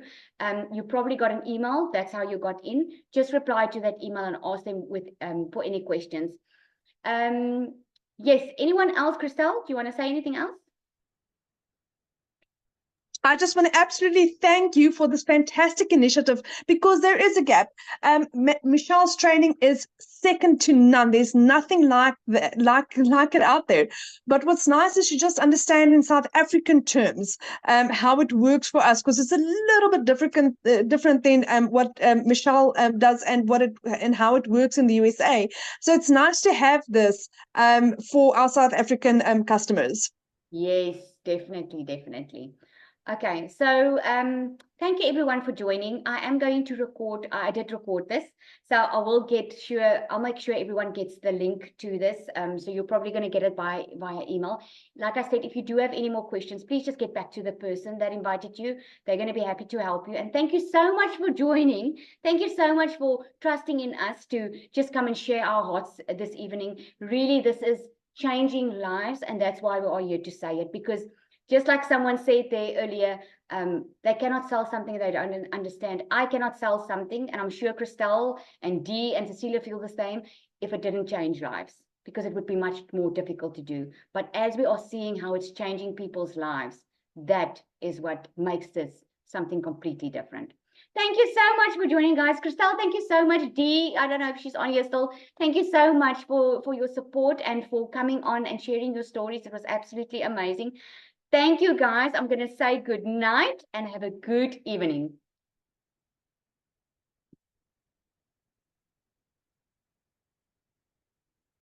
You probably got an email. That's how you got in. Just reply to that email and ask them for any questions. Yes, anyone else? Christelle, do you want to say anything else? I just want to absolutely thank you for this fantastic initiative, because there is a gap. Michelle's training is second to none. There's nothing like that, like it out there. But what's nice is you just understand in South African terms how it works for us, because it's a little bit different than what Michelle does and how it works in the USA. So it's nice to have this for our South African customers. Yes, definitely, definitely. Okay, so thank you everyone for joining. I am going to record, I did record this, so I'll make sure everyone gets the link to this. So you're probably going to get it via email. Like I said, if you do have any more questions, please just get back to the person that invited you. They're going to be happy to help you. And thank you so much for joining. Thank you so much for trusting in us to just come and share our hearts this evening. Really, this is changing lives, and that's why we are here to say it, because just like someone said there earlier, they cannot sell something they don't understand. I cannot sell something, and I'm sure Christelle and Dee and Cecilia feel the same, if it didn't change lives, because it would be much more difficult to do. But as we are seeing how it's changing people's lives, that is what makes this something completely different. Thank you so much for joining, guys. Christelle, thank you so much. Dee, I don't know if she's on here still. Thank you so much for your support and for coming on and sharing your stories. It was absolutely amazing. Thank you, guys. I'm going to say good night and have a good evening.